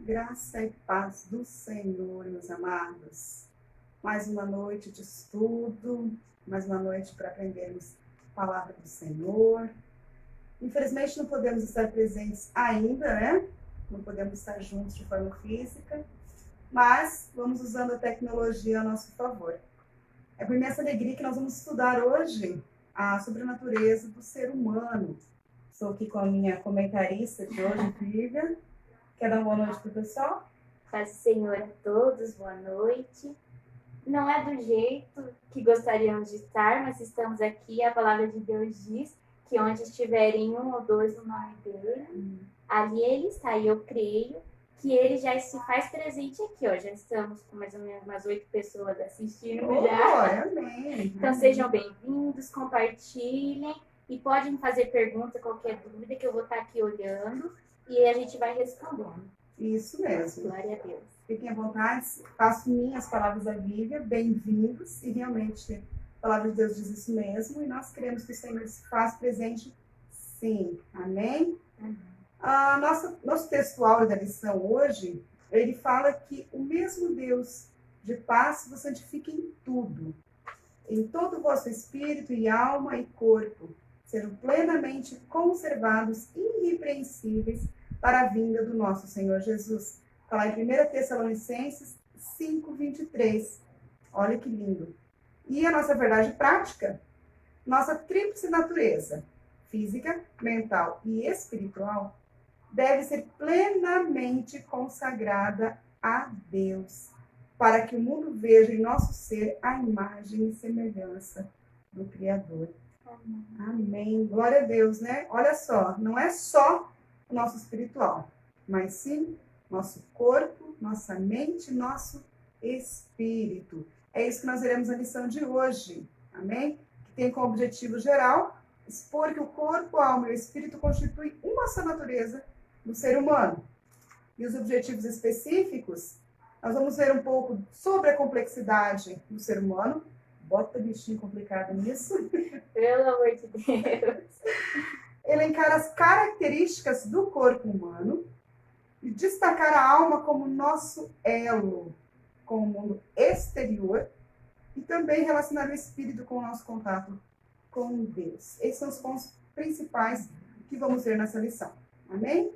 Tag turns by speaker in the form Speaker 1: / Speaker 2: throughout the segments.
Speaker 1: Graça e paz do Senhor, meus amados. Mais uma noite de estudo, mais uma noite para aprendermos a palavra do Senhor. Infelizmente não podemos estar presentes ainda, né? Não podemos estar juntos de forma física, mas vamos usando a tecnologia a nosso favor. É com imensa alegria que nós vamos estudar hoje sobre a natureza do ser humano. Estou aqui com a minha comentarista de hoje, Vivian. Quer dar uma boa noite para o pessoal?
Speaker 2: Paz do Senhor a todos, boa noite. Não é do jeito que gostaríamos de estar, mas estamos aqui. A palavra de Deus diz que onde estiverem um ou dois no nome dele, ali ele está. E eu creio que ele já se faz presente aqui. Ó. Já estamos com mais ou menos umas 8 pessoas assistindo já.
Speaker 1: Amém.
Speaker 2: Então sejam bem-vindos, compartilhem e podem fazer pergunta, qualquer dúvida que eu vou estar aqui olhando. E a gente vai respondendo.
Speaker 1: Isso mesmo.
Speaker 2: Glória a Deus.
Speaker 1: Fiquem à vontade, faço minhas palavras da Bíblia, bem-vindos. E realmente a palavra de Deus diz isso mesmo. E nós queremos que o Senhor se faça presente, sim. Amém? Nosso texto áureo da lição hoje, ele fala que o mesmo Deus de paz vos santifique em tudo. Em todo o vosso espírito e alma e corpo, serão plenamente conservados, irrepreensíveis, para a vinda do nosso Senhor Jesus. Está lá em 1 Tessalonicenses 5:23. Olha que lindo. E a nossa verdade prática, nossa tríplice natureza, física, mental e espiritual, deve ser plenamente consagrada a Deus, para que o mundo veja em nosso ser a imagem e semelhança do Criador. Amém. Glória a Deus, né? Olha só, não é só o nosso espiritual, mas sim nosso corpo, nossa mente, nosso espírito. É isso que nós veremos na lição de hoje. Amém? Que tem como objetivo geral expor que o corpo, a alma e o espírito constituem uma só natureza do ser humano. E os objetivos específicos, nós vamos ver um pouco sobre a complexidade do ser humano. Bota bichinho complicado nisso.
Speaker 2: Pelo amor de Deus.
Speaker 1: Elencar as características do corpo humano e destacar a alma como nosso elo com o mundo exterior e também relacionar o espírito com o nosso contato com Deus. Esses são os pontos principais que vamos ver nessa lição. Amém?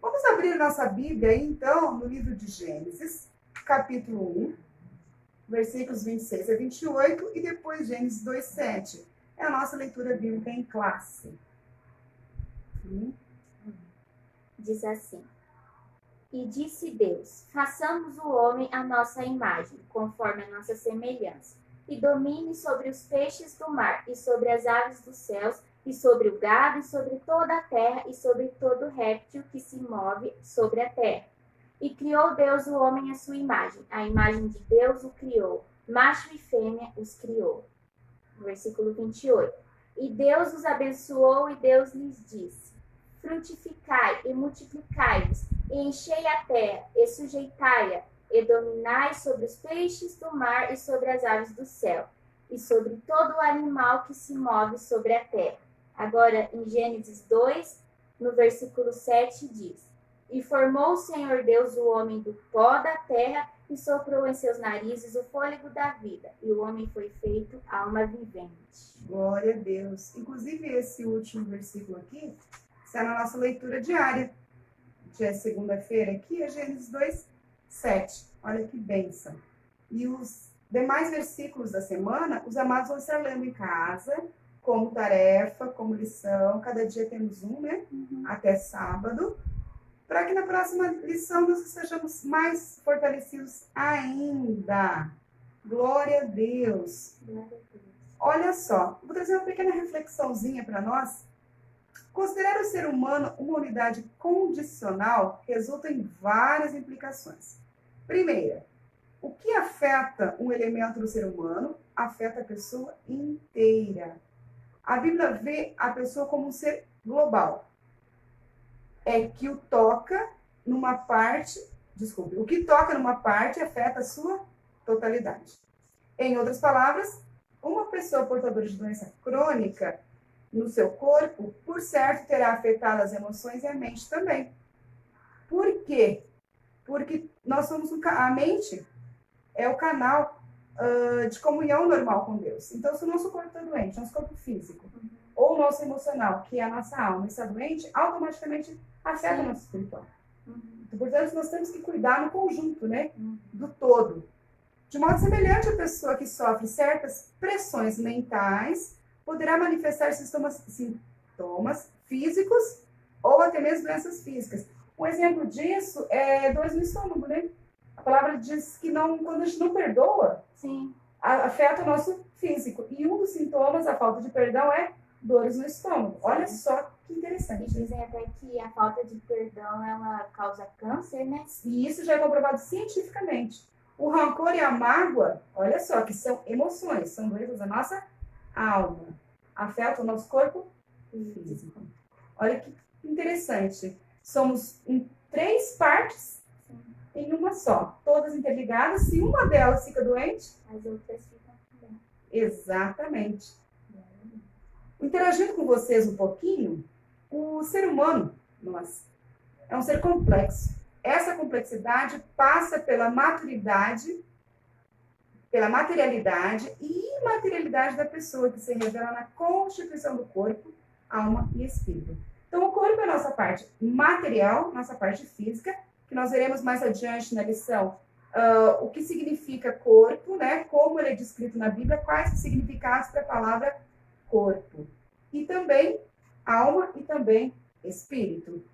Speaker 1: Vamos abrir nossa Bíblia aí, então, no livro de Gênesis, capítulo 1, versículos 26 a 28 e depois Gênesis 2:7. É a nossa leitura bíblica em classe.
Speaker 2: Diz assim: E disse Deus, façamos o homem à nossa imagem, conforme a nossa semelhança, e domine sobre os peixes do mar, e sobre as aves dos céus, e sobre o gado, e sobre toda a terra, e sobre todo réptil que se move sobre a terra. E criou Deus o homem à sua imagem, a imagem de Deus o criou, macho e fêmea os criou. Versículo 28. E Deus os abençoou, e Deus lhes disse: frutificai e multiplicai-vos, e enchei a terra, e sujeitai-a, e dominai sobre os peixes do mar e sobre as aves do céu, e sobre todo o animal que se move sobre a terra. Agora, em Gênesis 2, no versículo 7, diz: E formou o Senhor Deus o homem do pó da terra, e soprou em seus narizes o fôlego da vida, e o homem foi feito alma vivente.
Speaker 1: Glória a Deus. Inclusive, esse último versículo aqui está na nossa leitura diária. Já é segunda-feira aqui, é Gênesis 2:7. Olha que bênção. E os demais versículos da semana, os amados vão estar lendo em casa, como tarefa, como lição. Cada dia temos um, né? Até sábado. Para que na próxima lição nós sejamos mais fortalecidos ainda. Glória a Deus. Olha só, vou trazer uma pequena reflexãozinha para nós. Considerar o ser humano uma unidade condicional resulta em várias implicações. Primeira, o que afeta um elemento do ser humano afeta a pessoa inteira. A Bíblia vê a pessoa como um ser global. O que toca numa parte afeta a sua totalidade. Em outras palavras, uma pessoa portadora de doença crônica no seu corpo, por certo, terá afetado as emoções e a mente também. Por quê? Porque nós somos a mente é o canal de comunhão normal com Deus. Então, se o nosso corpo está doente, nosso corpo físico, ou o nosso emocional, que é a nossa alma, está doente, automaticamente afeta o nosso espiritual. Então, portanto, nós temos que cuidar no conjunto, né? Do todo. De modo semelhante, a pessoa que sofre certas pressões mentais poderá manifestar sintomas físicos ou até mesmo doenças físicas. Um exemplo disso é dores no estômago, né? A palavra diz que quando a gente não perdoa,
Speaker 2: Sim.
Speaker 1: Afeta o nosso físico. E um dos sintomas da falta de perdão é dores no estômago. Olha só que interessante.
Speaker 2: E dizem até que a falta de perdão, ela causa câncer, né?
Speaker 1: E isso já é comprovado cientificamente. O rancor e a mágoa, olha só, que são emoções, são doenças da nossa alma. Afetam o nosso corpo físico. Olha que interessante. Somos em 3 partes em uma só. Todas interligadas. Se uma delas fica doente,
Speaker 2: as outras ficam bem.
Speaker 1: Exatamente. Interagindo com vocês um pouquinho, o ser humano, é um ser complexo. Essa complexidade passa pela maturidade, pela materialidade e imaterialidade da pessoa, que se revela na constituição do corpo, alma e espírito. Então, o corpo é a nossa parte material, nossa parte física, que nós veremos mais adiante na lição o que significa corpo, né? Como ele é descrito na Bíblia, quais os significados para a palavra corpo. E também alma e também espírito.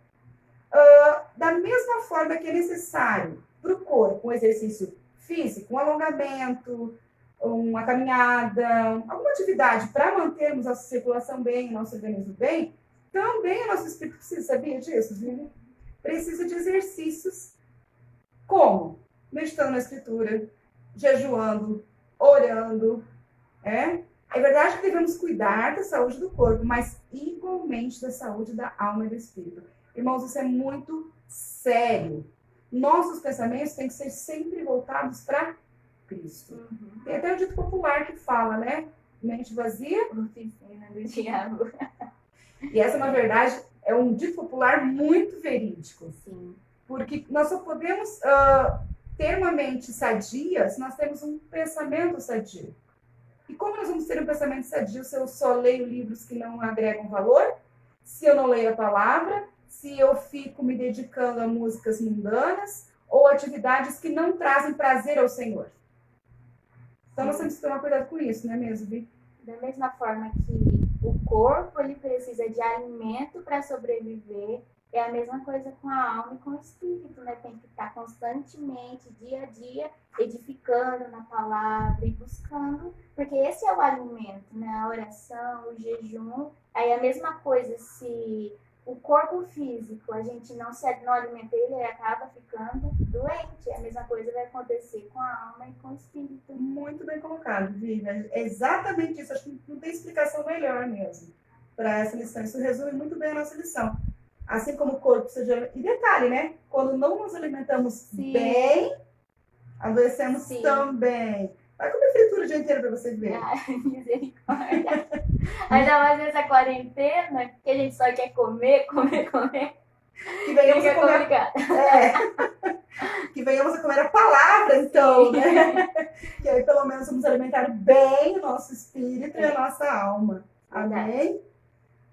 Speaker 1: Da mesma forma que é necessário para o corpo um exercício físico, um alongamento, uma caminhada, alguma atividade para mantermos a circulação bem, o nosso organismo bem, também o nosso espírito precisa, sabia disso, viu? Precisa de exercícios como meditando na escritura, jejuando, orando. É verdade que devemos cuidar da saúde do corpo, mas igualmente da saúde da alma e do espírito. Irmãos, isso é muito sério. Nossos pensamentos têm que ser sempre voltados para Cristo. Tem até o dito popular que fala, né? Mente vazia,
Speaker 2: oficina do diabo.
Speaker 1: E essa, na verdade, é um dito popular muito verídico.
Speaker 2: Sim.
Speaker 1: Porque nós só podemos ter uma mente sadia se nós temos um pensamento sadio. E como nós vamos ter um pensamento sadio se eu só leio livros que não agregam valor? Se eu não leio a palavra? Se eu fico me dedicando a músicas mundanas? Ou atividades que não trazem prazer ao Senhor? Então nós temos que tomar cuidado com isso, não é mesmo, Vi?
Speaker 2: Da mesma forma que o corpo ele precisa de alimento para sobreviver, é a mesma coisa com a alma e com o espírito, né? Tem que estar constantemente, dia a dia, edificando na palavra e buscando, porque esse é o alimento, né? A oração, o jejum. Aí a mesma coisa, se o corpo físico, a gente não alimenta ele acaba ficando doente. A mesma coisa vai acontecer com a alma e com o espírito.
Speaker 1: Muito bem colocado, Viva. É exatamente isso. Acho que não tem explicação melhor mesmo para essa lição. Isso resume muito bem a nossa lição. Assim como o corpo seja... E detalhe, né? Quando não nos alimentamos bem, adoecemos também. Vai comer fritura o dia inteiro para você ver.
Speaker 2: Ai, misericórdia. Ainda mais nessa quarentena, que a gente só quer comer.
Speaker 1: Que venhamos a comer... Que venhamos a comer a palavra, então, né? Que aí pelo menos vamos alimentar bem o nosso espírito e a nossa alma. Amém?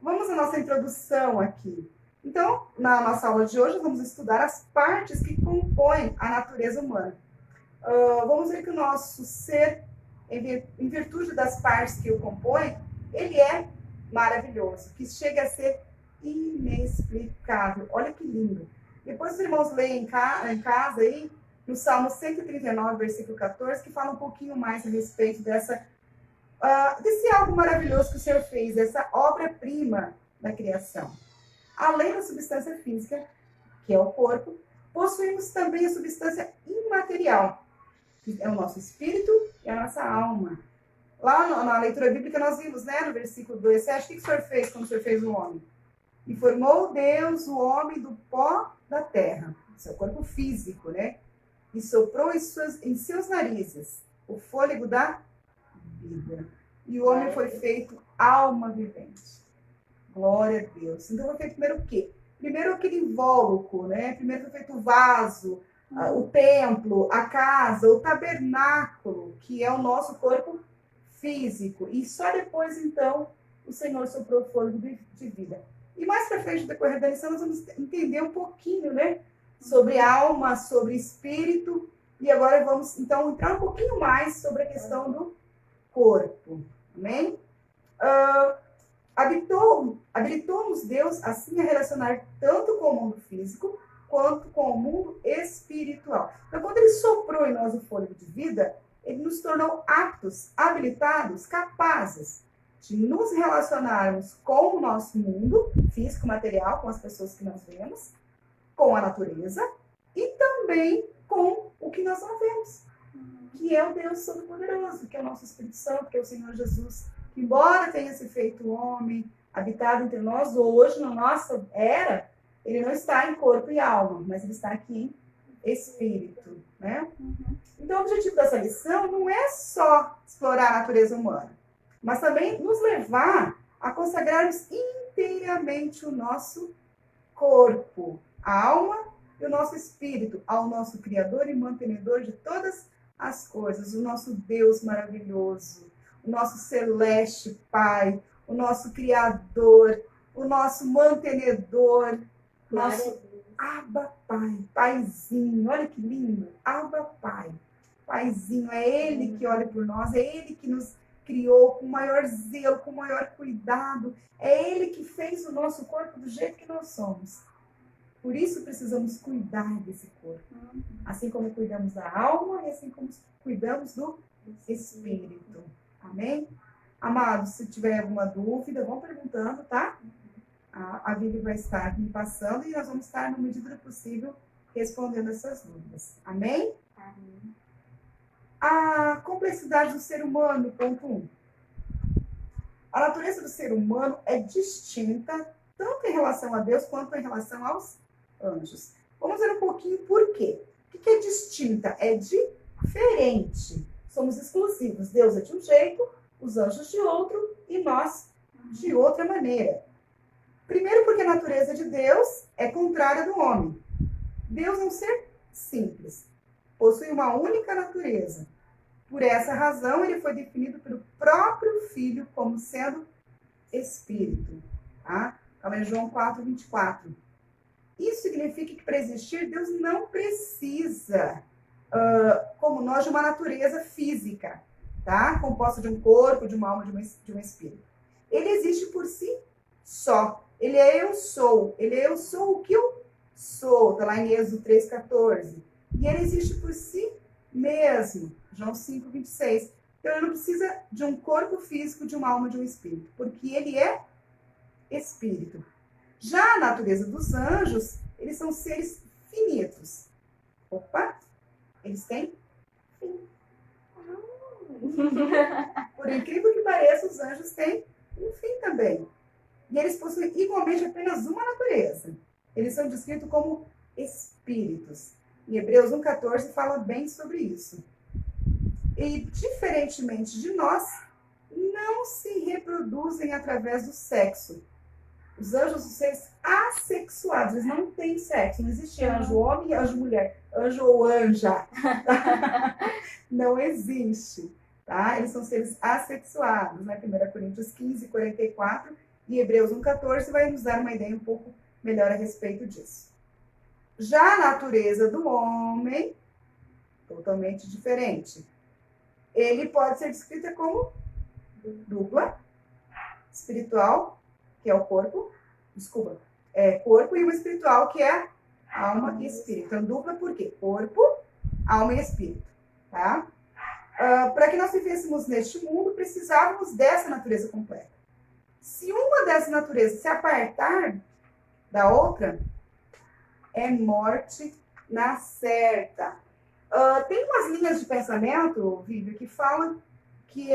Speaker 1: Vamos à nossa introdução aqui. Então, na nossa aula de hoje, vamos estudar as partes que compõem a natureza humana. Vamos ver que o nosso ser, em virtude das partes que o compõem, ele é maravilhoso, que chega a ser inexplicável. Olha que lindo. Depois os irmãos leem em casa aí, no Salmo 139, versículo 14, que fala um pouquinho mais a respeito desse algo maravilhoso que o Senhor fez, dessa obra-prima da criação. Além da substância física, que é o corpo, possuímos também a substância imaterial, que é o nosso espírito e a nossa alma. Lá na leitura bíblica nós vimos, né, no versículo 2:7, o que o Senhor fez quando o Senhor fez o homem? E formou Deus o homem do pó da terra, seu corpo físico, né? E soprou em seus narizes o fôlego da vida. E o homem foi feito alma vivente. Glória a Deus. Então foi feito primeiro o quê? Primeiro aquele invólucro, né? Primeiro foi feito o vaso, o templo, a casa, o tabernáculo, que é o nosso corpo físico. E só depois, então, o Senhor soprou o fôlego de vida. E mais para frente, no decorrer da lição, nós vamos entender um pouquinho, né? Sobre alma, sobre espírito. E agora vamos, então, entrar um pouquinho mais sobre a questão do corpo. Amém? Habilitou-nos Deus, assim, a relacionar tanto com o mundo físico, quanto com o mundo espiritual. Então, quando ele soprou em nós o fôlego de vida, ele nos tornou aptos, habilitados, capazes de nos relacionarmos com o nosso mundo físico, material, com as pessoas que nós vemos, com a natureza e também com o que nós não vemos, que é o Deus Todo-Poderoso, que é o nosso Espírito Santo, que é o Senhor Jesus, que embora tenha se feito homem, habitado entre nós hoje, na nossa era, ele não está em corpo e alma, mas ele está aqui em espírito, né? Então, o objetivo dessa lição não é só explorar a natureza humana, mas também nos levar a consagrarmos inteiramente o nosso corpo, a alma e o nosso espírito ao nosso Criador e mantenedor de todas as coisas, o nosso Deus maravilhoso, o nosso celeste Pai, o nosso Criador, o nosso mantenedor, nosso Abba Pai, Paizinho, olha que lindo, Abba Pai, Paizinho, é Ele que olha por nós, é Ele que nos criou com maior zelo, com maior cuidado, é Ele que fez o nosso corpo do jeito que nós somos. Por isso precisamos cuidar desse corpo, assim como cuidamos da alma e assim como cuidamos do espírito. Amém? Amados, se tiver alguma dúvida, vão perguntando, tá? A Vivi vai estar me passando e nós vamos estar, na medida do possível, respondendo essas dúvidas. Amém?
Speaker 2: Amém.
Speaker 1: A complexidade do ser humano, ponto 1. A natureza do ser humano é distinta, tanto em relação a Deus quanto em relação aos anjos. Vamos ver um pouquinho por quê. O que é distinta? É diferente. Somos exclusivos. Deus é de um jeito, os anjos de outro e nós de outra maneira. Primeiro porque a natureza de Deus é contrária do homem. Deus é um ser simples, possui uma única natureza. Por essa razão, ele foi definido pelo próprio Filho como sendo Espírito. Tá? Então, é João 4:24. Isso significa que para existir, Deus não precisa, como nós, de uma natureza física, tá? Composta de um corpo, de uma alma, de um espírito. Ele existe por si só. Ele é eu sou. Ele é eu sou o que eu sou. Está lá em Êxodo 3:14. E ele existe por si mesmo. João 5:26. Então, ele não precisa de um corpo físico, de uma alma, de um espírito. Porque ele é espírito. Já a natureza dos anjos, eles são seres finitos. Opa! Eles têm fim. Por incrível que pareça, os anjos têm um fim também. E eles possuem igualmente apenas uma natureza. Eles são descritos como espíritos. Em Hebreus 1:14 fala bem sobre isso. E, diferentemente de nós, não se reproduzem através do sexo. Os anjos são seres assexuados, eles não têm sexo. Não existe anjo homem e anjo mulher. Anjo ou anja. Não existe. Tá? Eles são seres assexuados. Né? 1 Coríntios 15:44 e Hebreus 1:14 vai nos dar uma ideia um pouco melhor a respeito disso. Já a natureza do homem, totalmente diferente. Ele pode ser descrita como dupla, espiritual, que é o corpo, corpo, e o espiritual, que é alma e espírito. Então, dupla por quê? Corpo, alma e espírito. Tá? Para que nós vivêssemos neste mundo, precisávamos dessa natureza completa. Se uma dessas naturezas se apartar da outra, é morte na certa. Tem umas linhas de pensamento, Vivi, que falam que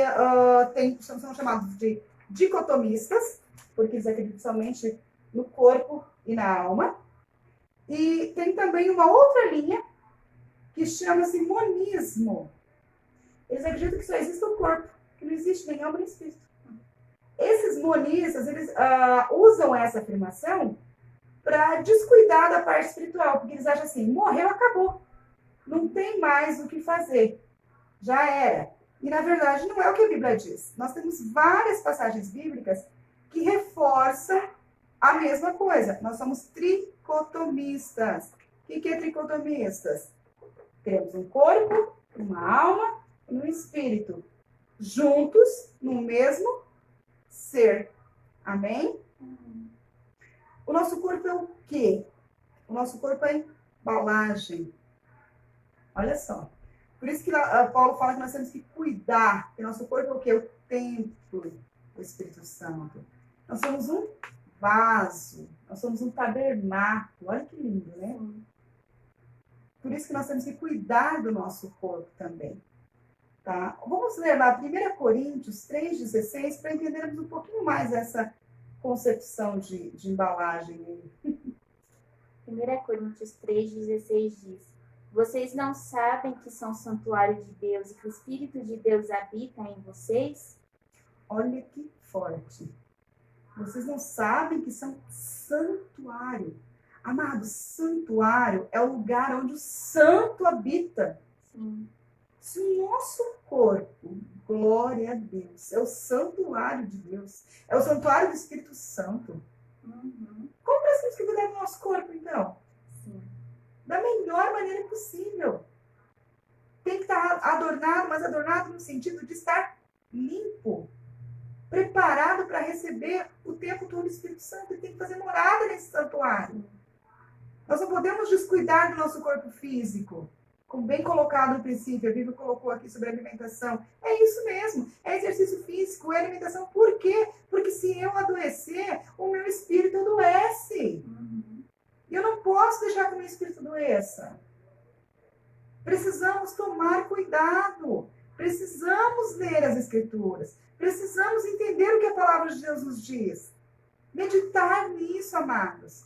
Speaker 1: são chamados de dicotomistas, porque eles acreditam somente no corpo e na alma. E tem também uma outra linha que chama-se monismo. Eles acreditam que só existe o corpo, que não existe nem alma nem espírito. Esses monistas, eles usam essa afirmação para descuidar da parte espiritual, porque eles acham assim, morreu, acabou. Não tem mais o que fazer. Já era. E, na verdade, não é o que a Bíblia diz. Nós temos várias passagens bíblicas que reforçam a mesma coisa. Nós somos tricotomistas. O que é tricotomistas? Temos um corpo, uma alma e um espírito. Juntos no mesmo ser. Amém? O nosso corpo é o quê? O nosso corpo é embalagem. Olha só. Por isso que Paulo fala que nós temos que cuidar. Que nosso corpo é o quê? O templo do Espírito Santo. Nós somos um vaso. Nós somos um tabernáculo. Olha que lindo, né? Por isso que nós temos que cuidar do nosso corpo também. Tá? Vamos ler lá 1 Coríntios 3,16 para entendermos um pouquinho mais essa concepção de embalagem.
Speaker 2: 1 Coríntios 3,16 diz: Vocês não sabem que são santuário de Deus e que o Espírito de Deus habita em vocês?
Speaker 1: Olha que forte. Vocês não sabem que são santuário. Amado, santuário é o lugar onde o santo habita.
Speaker 2: Sim.
Speaker 1: Se o nosso corpo, glória a Deus, é o santuário de Deus, é o santuário do Espírito Santo, como nós temos que cuidar do nosso corpo, então?
Speaker 2: Sim.
Speaker 1: Da melhor maneira possível. Tem que estar adornado, mas adornado no sentido de estar limpo, preparado para receber o tempo todo do Espírito Santo. Ele tem que fazer morada nesse santuário. Nós não podemos descuidar do nosso corpo físico. Como bem colocado no princípio, a Bíblia colocou aqui sobre a alimentação. É isso mesmo, é exercício físico, é alimentação. Por quê? Porque se eu adoecer, o meu espírito adoece. E eu não posso deixar que o meu espírito adoeça. Precisamos tomar cuidado. Precisamos ler as Escrituras. Precisamos entender o que a palavra de Deus nos diz. Meditar nisso, amados.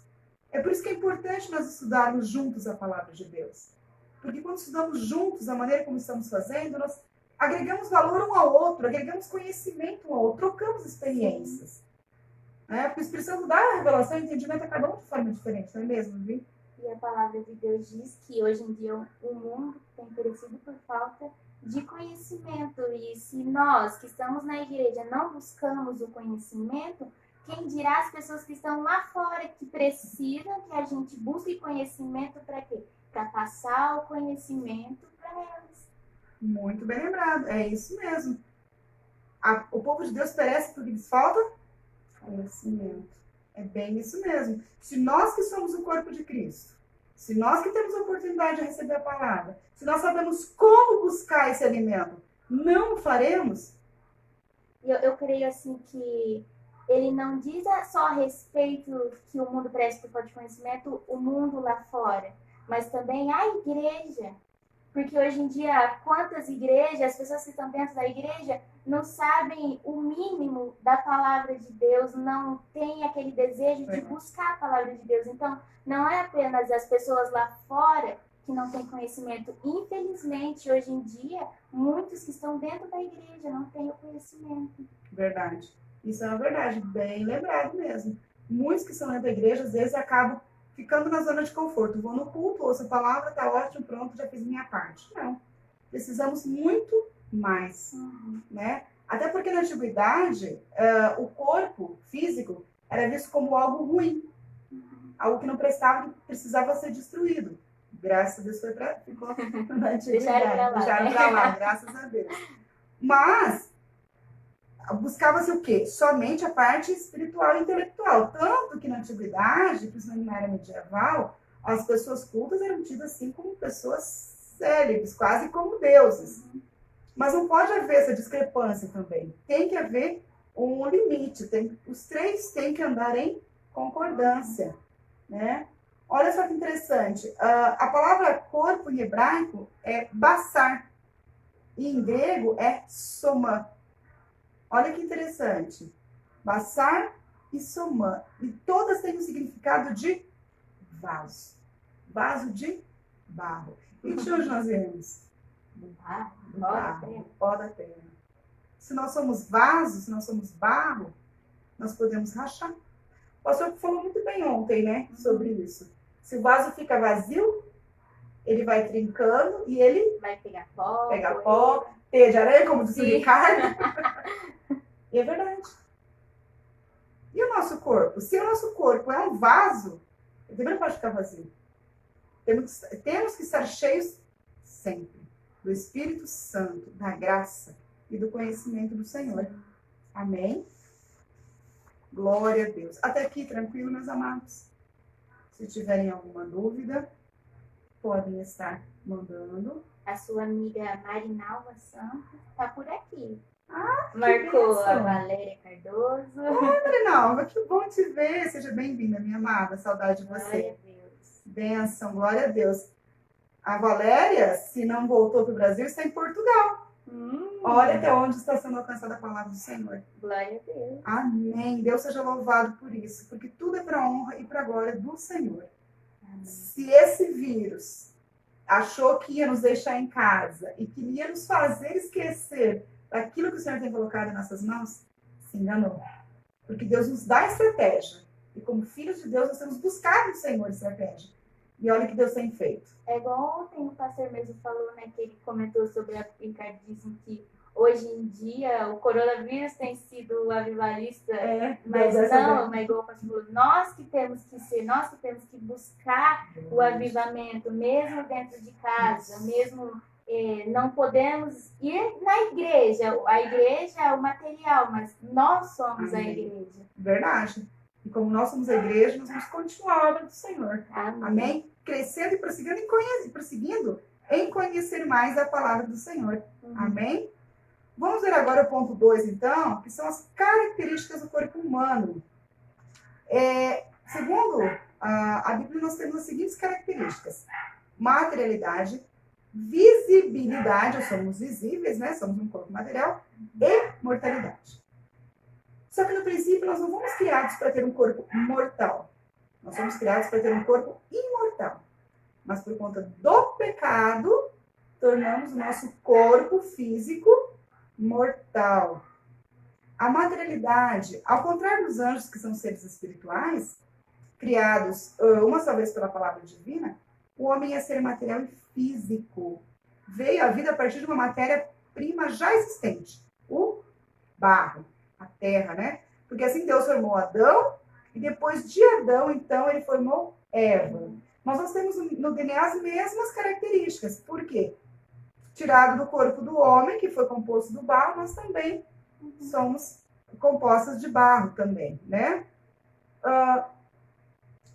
Speaker 1: É por isso que é importante nós estudarmos juntos a palavra de Deus. Porque quando estudamos juntos, a maneira como estamos fazendo, nós agregamos valor um ao outro, agregamos conhecimento um ao outro, trocamos experiências. Porque o Espírito Santo dá a revelação e entendimento a cada um de forma diferente, não é mesmo, Vi?
Speaker 2: E a palavra de Deus diz que hoje em dia o mundo tem perecido por falta de conhecimento. E se nós que estamos na igreja não buscamos o conhecimento, quem dirá as pessoas que estão lá fora, que precisam que a gente busque conhecimento para quê? Para passar o conhecimento para elas.
Speaker 1: Muito bem lembrado, é isso mesmo. O povo de Deus perece porque lhes falta conhecimento. É bem isso mesmo. Se nós que somos o corpo de Cristo, se nós que temos a oportunidade de receber a palavra, se nós sabemos como buscar esse alimento, não o faremos?
Speaker 2: Eu creio assim que ele não diz só a respeito que o mundo preste por falta de conhecimento, o mundo lá fora, mas também a igreja. Porque hoje em dia, quantas igrejas, as pessoas que estão dentro da igreja, não sabem o mínimo da palavra de Deus, não têm aquele desejo de buscar a palavra de Deus. Então, não é apenas as pessoas lá fora que não têm conhecimento. Infelizmente, hoje em dia, muitos que estão dentro da igreja não têm o conhecimento.
Speaker 1: Verdade. Isso é uma verdade, bem lembrado mesmo. Muitos que estão dentro da igreja, às vezes, acabam ficando na zona de conforto. Vou no culto, ouço a palavra, tá ótimo, pronto, já fiz minha parte. Não. Precisamos muito mais. Né? Até porque na antiguidade, o corpo físico era visto como algo ruim. Algo que não prestava, que precisava ser destruído. Graças a Deus ficou na antiguidade. Deixaram pra lá, graças a Deus. Mas buscava-se o quê? Somente a parte espiritual e intelectual. Tanto que na antiguidade, principalmente na era medieval, as pessoas cultas eram tidas assim como pessoas célebres, quase como deuses. Mas não pode haver essa discrepância também. Tem que haver um limite. Os três têm que andar em concordância. Né? Olha só que interessante. A palavra corpo em hebraico é basar. E em grego é soma. Olha que interessante. Basar e somã. E todas têm o significado de vaso. Vaso de barro. E de onde nós vemos? Do barro, pó da terra. Se nós somos vasos, se nós somos barro, nós podemos rachar. O pastor falou muito bem ontem, né, sobre isso. Se o vaso fica vazio, ele vai trincando e ele
Speaker 2: Vai pegar pó.
Speaker 1: pega pó, teia de aranha, como diz o
Speaker 2: Sim.
Speaker 1: Ricardo. E é verdade. E o nosso corpo? Se o nosso corpo é um vaso, ele também não pode ficar vazio. Temos que estar cheios sempre do Espírito Santo, da graça e do conhecimento do Senhor. Amém? Glória a Deus. Até aqui, tranquilo, meus amados? Se tiverem alguma dúvida, podem estar mandando.
Speaker 2: A sua amiga Marinalva Santos está por aqui.
Speaker 1: Que
Speaker 2: Marcou a
Speaker 1: bênção.
Speaker 2: Valéria Cardoso.
Speaker 1: Marinalva, que bom te ver. Seja bem-vinda, minha amada. Saudade de você.
Speaker 2: Glória a Deus.
Speaker 1: Bênção, glória a Deus. A Valéria, se não voltou para o Brasil, está em Portugal. Olha até onde está sendo alcançada a palavra do Senhor.
Speaker 2: Glória a Deus.
Speaker 1: Amém. Deus seja louvado por isso, porque tudo é para a honra e para a glória do Senhor.
Speaker 2: Amém.
Speaker 1: Se esse vírus achou que ia nos deixar em casa e queria nos fazer esquecer daquilo que o Senhor tem colocado em nossas mãos, se enganou. Porque Deus nos dá estratégia. E como filhos de Deus, nós temos buscado no Senhor estratégia. E olha o que Deus tem feito.
Speaker 2: É igual ontem o pastor mesmo falou, né, que ele comentou sobre a Ricardice, que hoje em dia o coronavírus tem sido avivalista, mas não, mas igual o pastor falou, nós que temos que buscar o avivamento, mesmo dentro de casa, mesmo não podemos ir na igreja. A igreja é o material, mas nós somos a igreja.
Speaker 1: Verdade. E como nós somos a igreja, nós vamos continuar a obra do Senhor.
Speaker 2: Amém.
Speaker 1: Amém? Crescendo e prosseguindo em conhecer mais a palavra do Senhor. Amém? Vamos ver agora o ponto 2, então, que são as características do corpo humano. Segundo a Bíblia, nós temos as seguintes características: materialidade, visibilidade, nós somos visíveis, né? Somos um corpo material, e mortalidade. Só que no princípio nós não fomos criados para ter um corpo mortal. Nós somos criados para ter um corpo imortal. Mas por conta do pecado, tornamos o nosso corpo físico mortal. A materialidade, ao contrário dos anjos, que são seres espirituais, criados uma só vez pela palavra divina, o homem é ser material e físico. Veio à vida a partir de uma matéria-prima já existente, o barro, a terra, né? Porque assim Deus formou Adão, e depois de Adão, então, ele formou Eva. Mas nós temos no DNA as mesmas características. Por quê? Tirado do corpo do homem, que foi composto do barro, nós também somos compostas de barro também, né?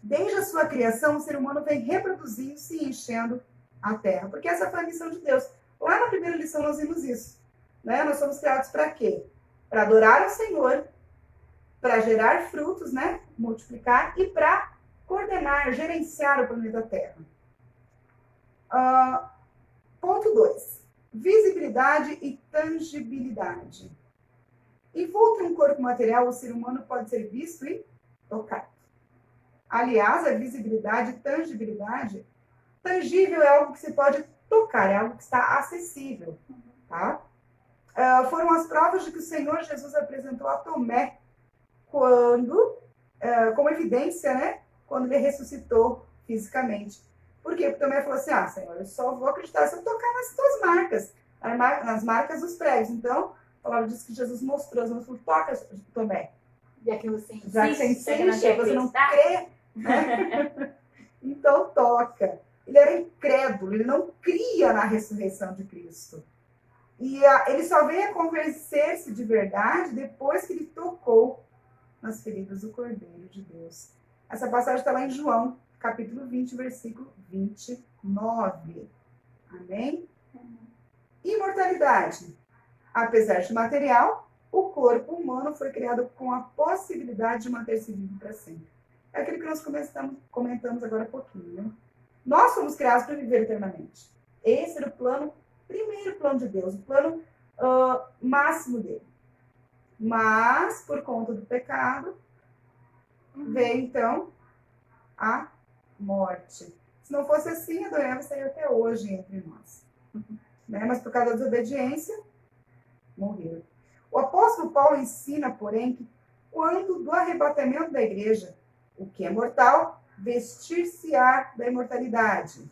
Speaker 1: Desde a sua criação, o ser humano vem reproduzindo-se e enchendo a terra. Porque essa foi a missão de Deus. Lá na primeira lição nós vimos isso. Né? Nós somos criados para quê? Para adorar o Senhor, para gerar frutos, né? Multiplicar, e para coordenar, gerenciar o planeta Terra. Ponto 2. Visibilidade e tangibilidade. Envolto em um corpo material, o ser humano pode ser visto e tocado. Aliás, a visibilidade e tangibilidade, tangível é algo que se pode tocar, é algo que está acessível. Tá? Foram as provas de que o Senhor Jesus apresentou a Tomé quando, como evidência, né, quando ele ressuscitou fisicamente. Por quê? Porque Tomé falou assim: Senhor, eu só vou acreditar se eu tocar nas tuas marcas, nas marcas dos pregos. Então, a palavra diz que Jesus mostrou, as mãos falou: toca, Tomé.
Speaker 2: Já que você insiste,
Speaker 1: você não crê, né? Então, toca. Ele era incrédulo, ele não cria na ressurreição de Cristo. E ele só veio a convencer-se de verdade depois que ele tocou nas feridas do Cordeiro de Deus. Essa passagem está lá em João, capítulo 20, versículo 29. Amém? Imortalidade. Apesar de material, o corpo humano foi criado com a possibilidade de manter-se vivo para sempre. É aquilo que nós comentamos agora há pouquinho, né? Nós fomos criados para viver eternamente. Esse era o primeiro plano de Deus, o plano máximo dele. Mas, por conta do pecado, veio, então, a morte. Se não fosse assim, Adão e Eva estariam até hoje entre nós. Né? Mas, por causa da desobediência, morreram. O apóstolo Paulo ensina, porém, que quando do arrebatamento da igreja, o que é mortal, vestir-se-á da imortalidade.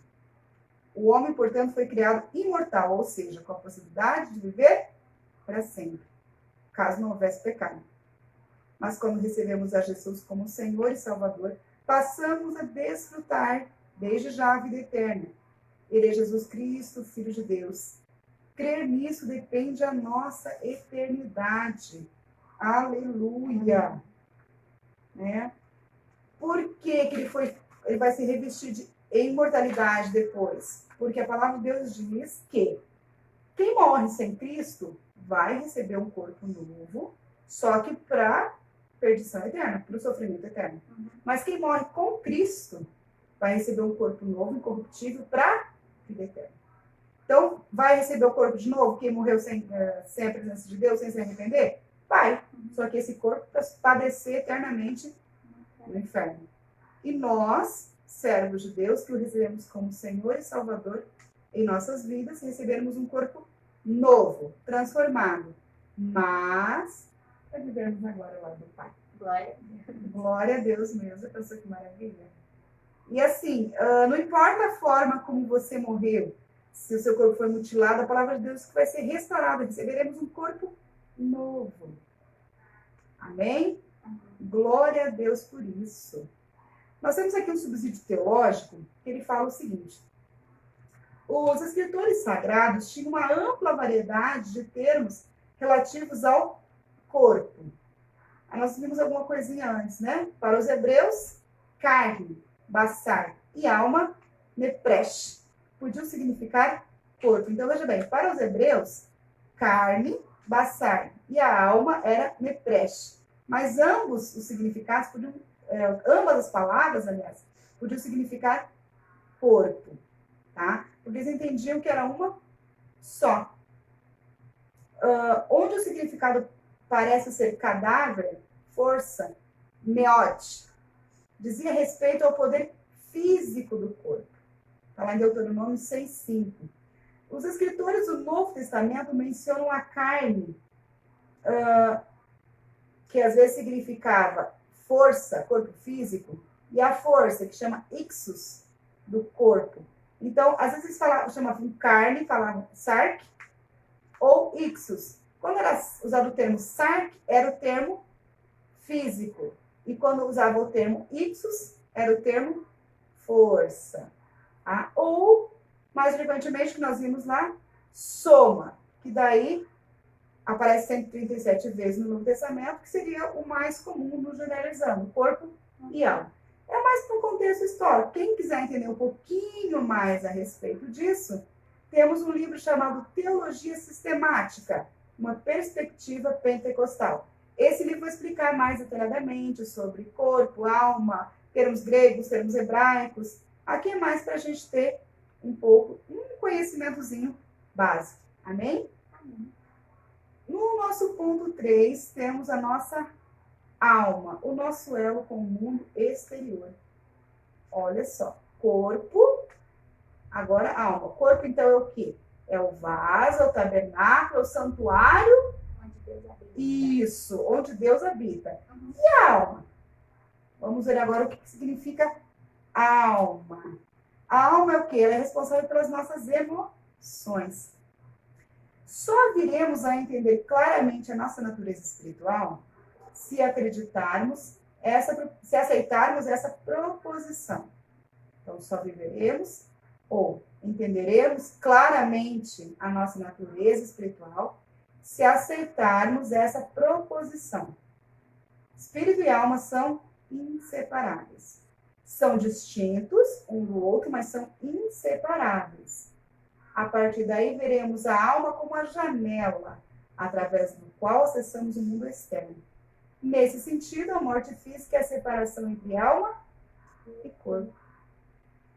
Speaker 1: O homem, portanto, foi criado imortal, ou seja, com a possibilidade de viver para sempre, caso não houvesse pecado. Mas quando recebemos a Jesus como Senhor e Salvador, passamos a desfrutar, desde já, a vida eterna. Ele é Jesus Cristo, Filho de Deus. Crer nisso depende da nossa eternidade. Aleluia! Né? Por que ele vai se revestir de imortalidade depois? Porque a palavra de Deus diz que quem morre sem Cristo vai receber um corpo novo, só que para perdição eterna, para o sofrimento eterno. Mas quem morre com Cristo vai receber um corpo novo, incorruptível, para vida eterna. Então, vai receber o corpo de novo, quem morreu sem a presença de Deus, sem se arrepender? Vai. Só que esse corpo para padecer eternamente no inferno. E nós, servos de Deus, que o recebemos como Senhor e Salvador em nossas vidas, receberemos um corpo novo, transformado. Mas, para vivermos agora lá do Pai. Glória a Deus mesmo. Pensou que maravilha. E assim, não importa a forma como você morreu, se o seu corpo foi mutilado, a palavra de Deus que vai ser restaurada. Receberemos um corpo novo. Amém? Glória a Deus por isso. Nós temos aqui um subsídio teológico que ele fala o seguinte. Os escritores sagrados tinham uma ampla variedade de termos relativos ao corpo. Aí nós vimos alguma coisinha antes, né? Para os hebreus, carne, baçar e alma, nepresh, podiam significar corpo. Então, veja bem, para os hebreus, carne, baçar e a alma era nepresh. Mas ambos os significados podiam, ambas as palavras, aliás, podiam significar corpo, tá? Porque eles entendiam que era uma só. Onde o significado parece ser cadáver, força, meote, dizia respeito ao poder físico do corpo. Está lá em Deuteronômio 6,5. Os escritores do Novo Testamento mencionam a carne, que às vezes significava força, corpo físico, e a força, que chama ixus, do corpo. Então, às vezes eles chamavam carne, falavam sark, ou ixus. Quando era usado o termo sark, era o termo físico. E quando usava o termo ixus, era o termo força. Tá? Ou, mais frequentemente, que nós vimos lá, soma, que daí aparece 137 vezes no Novo Testamento, que seria o mais comum no generalizando, corpo e alma. É mais para um contexto histórico. Quem quiser entender um pouquinho mais a respeito disso, temos um livro chamado Teologia Sistemática, uma perspectiva pentecostal. Esse livro vai explicar mais detalhadamente sobre corpo, alma, termos gregos, termos hebraicos. Aqui é mais para a gente ter um conhecimentozinho básico. Amém? Amém. No nosso ponto 3, temos a nossa alma, o nosso elo com o mundo exterior. Olha só, corpo, agora alma. Corpo, então, é o quê? É o vaso, é o tabernáculo, é o santuário.
Speaker 2: Onde Deus habita.
Speaker 1: Isso, onde Deus habita. E a alma? Vamos ver agora o que significa alma. A alma é o quê? Ela é responsável pelas nossas emoções. Só viremos a entender claramente a nossa natureza espiritual se aceitarmos essa proposição. Então, só viveremos ou entenderemos claramente a nossa natureza espiritual se aceitarmos essa proposição. Espírito e alma são inseparáveis. São distintos um do outro, mas são inseparáveis. A partir daí, veremos a alma como a janela, através do qual acessamos o mundo externo. Nesse sentido, a morte física é a separação entre alma e corpo.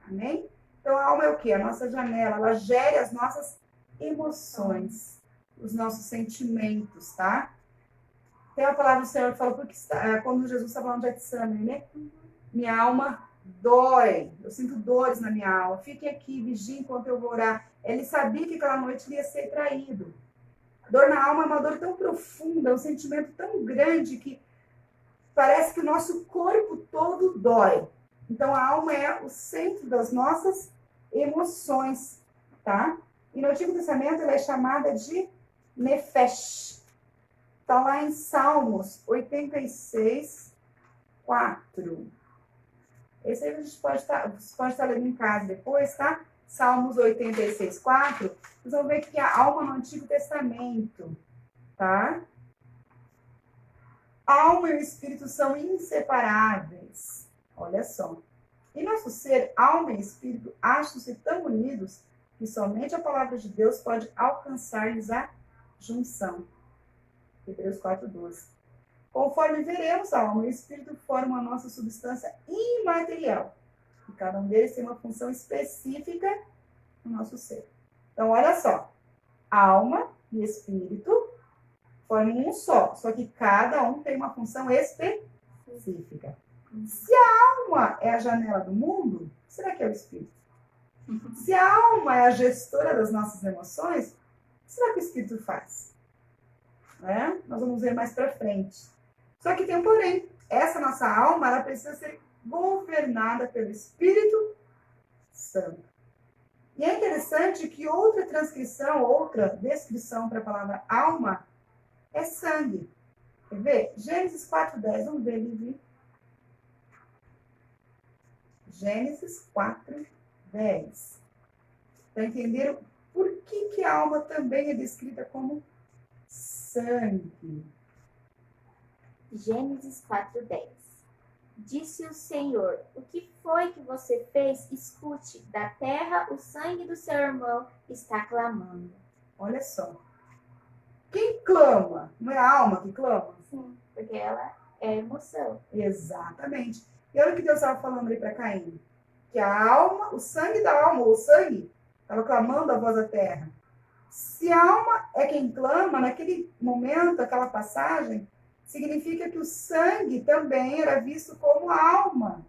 Speaker 1: Amém? Então, a alma é o quê? A nossa janela. Ela gera as nossas emoções, os nossos sentimentos, tá? Tem a palavra do Senhor que fala, porque quando Jesus está falando de Getsemane, né? Minha alma dói, eu sinto dores na minha alma. Fiquem aqui, vigiem enquanto eu vou orar. Ele sabia que aquela noite ele ia ser traído. A dor na alma é uma dor tão profunda, um sentimento tão grande que parece que o nosso corpo todo dói. Então, a alma é o centro das nossas emoções, tá? E no Antigo Testamento ela é chamada de nefesh. Está lá em Salmos 86, 4. Esse aí a gente pode estar lendo em casa depois, tá? Salmos 86, 4. Vocês vão ver que a alma no Antigo Testamento, tá? A alma e o espírito são inseparáveis. Olha só. Em nosso ser, alma e espírito acham-se tão unidos que somente a palavra de Deus pode alcançar-lhes a junção. Hebreus 4:12. Conforme veremos, a alma e o espírito formam a nossa substância imaterial. E cada um deles tem uma função específica no nosso ser. Então, olha só. Alma e espírito formam um só que cada um tem uma função específica. Se a alma é a janela do mundo, será que é o espírito? Se a alma é a gestora das nossas emoções, será que o espírito faz? Né? Nós vamos ver mais para frente. Só que tem um porém. Essa nossa alma, ela precisa ser governada pelo Espírito Santo. E é interessante que outra descrição para a palavra alma é sangue. Quer ver? Gênesis 4:10. Vamos ver, Livi. Gênesis 4:10. Para entender por que a alma também é descrita como sangue.
Speaker 2: Gênesis 4:10. Disse o Senhor: o que foi que você fez? Escute, da terra o sangue do seu irmão está clamando.
Speaker 1: Olha só. Quem clama? Não é a alma que clama?
Speaker 2: Sim, porque ela é emoção.
Speaker 1: Exatamente. E olha o que Deus estava falando ali para Caim. Que a alma, o sangue da alma, o sangue, estava clamando a voz da terra. Se a alma é quem clama, naquele momento, aquela passagem, significa que o sangue também era visto como alma,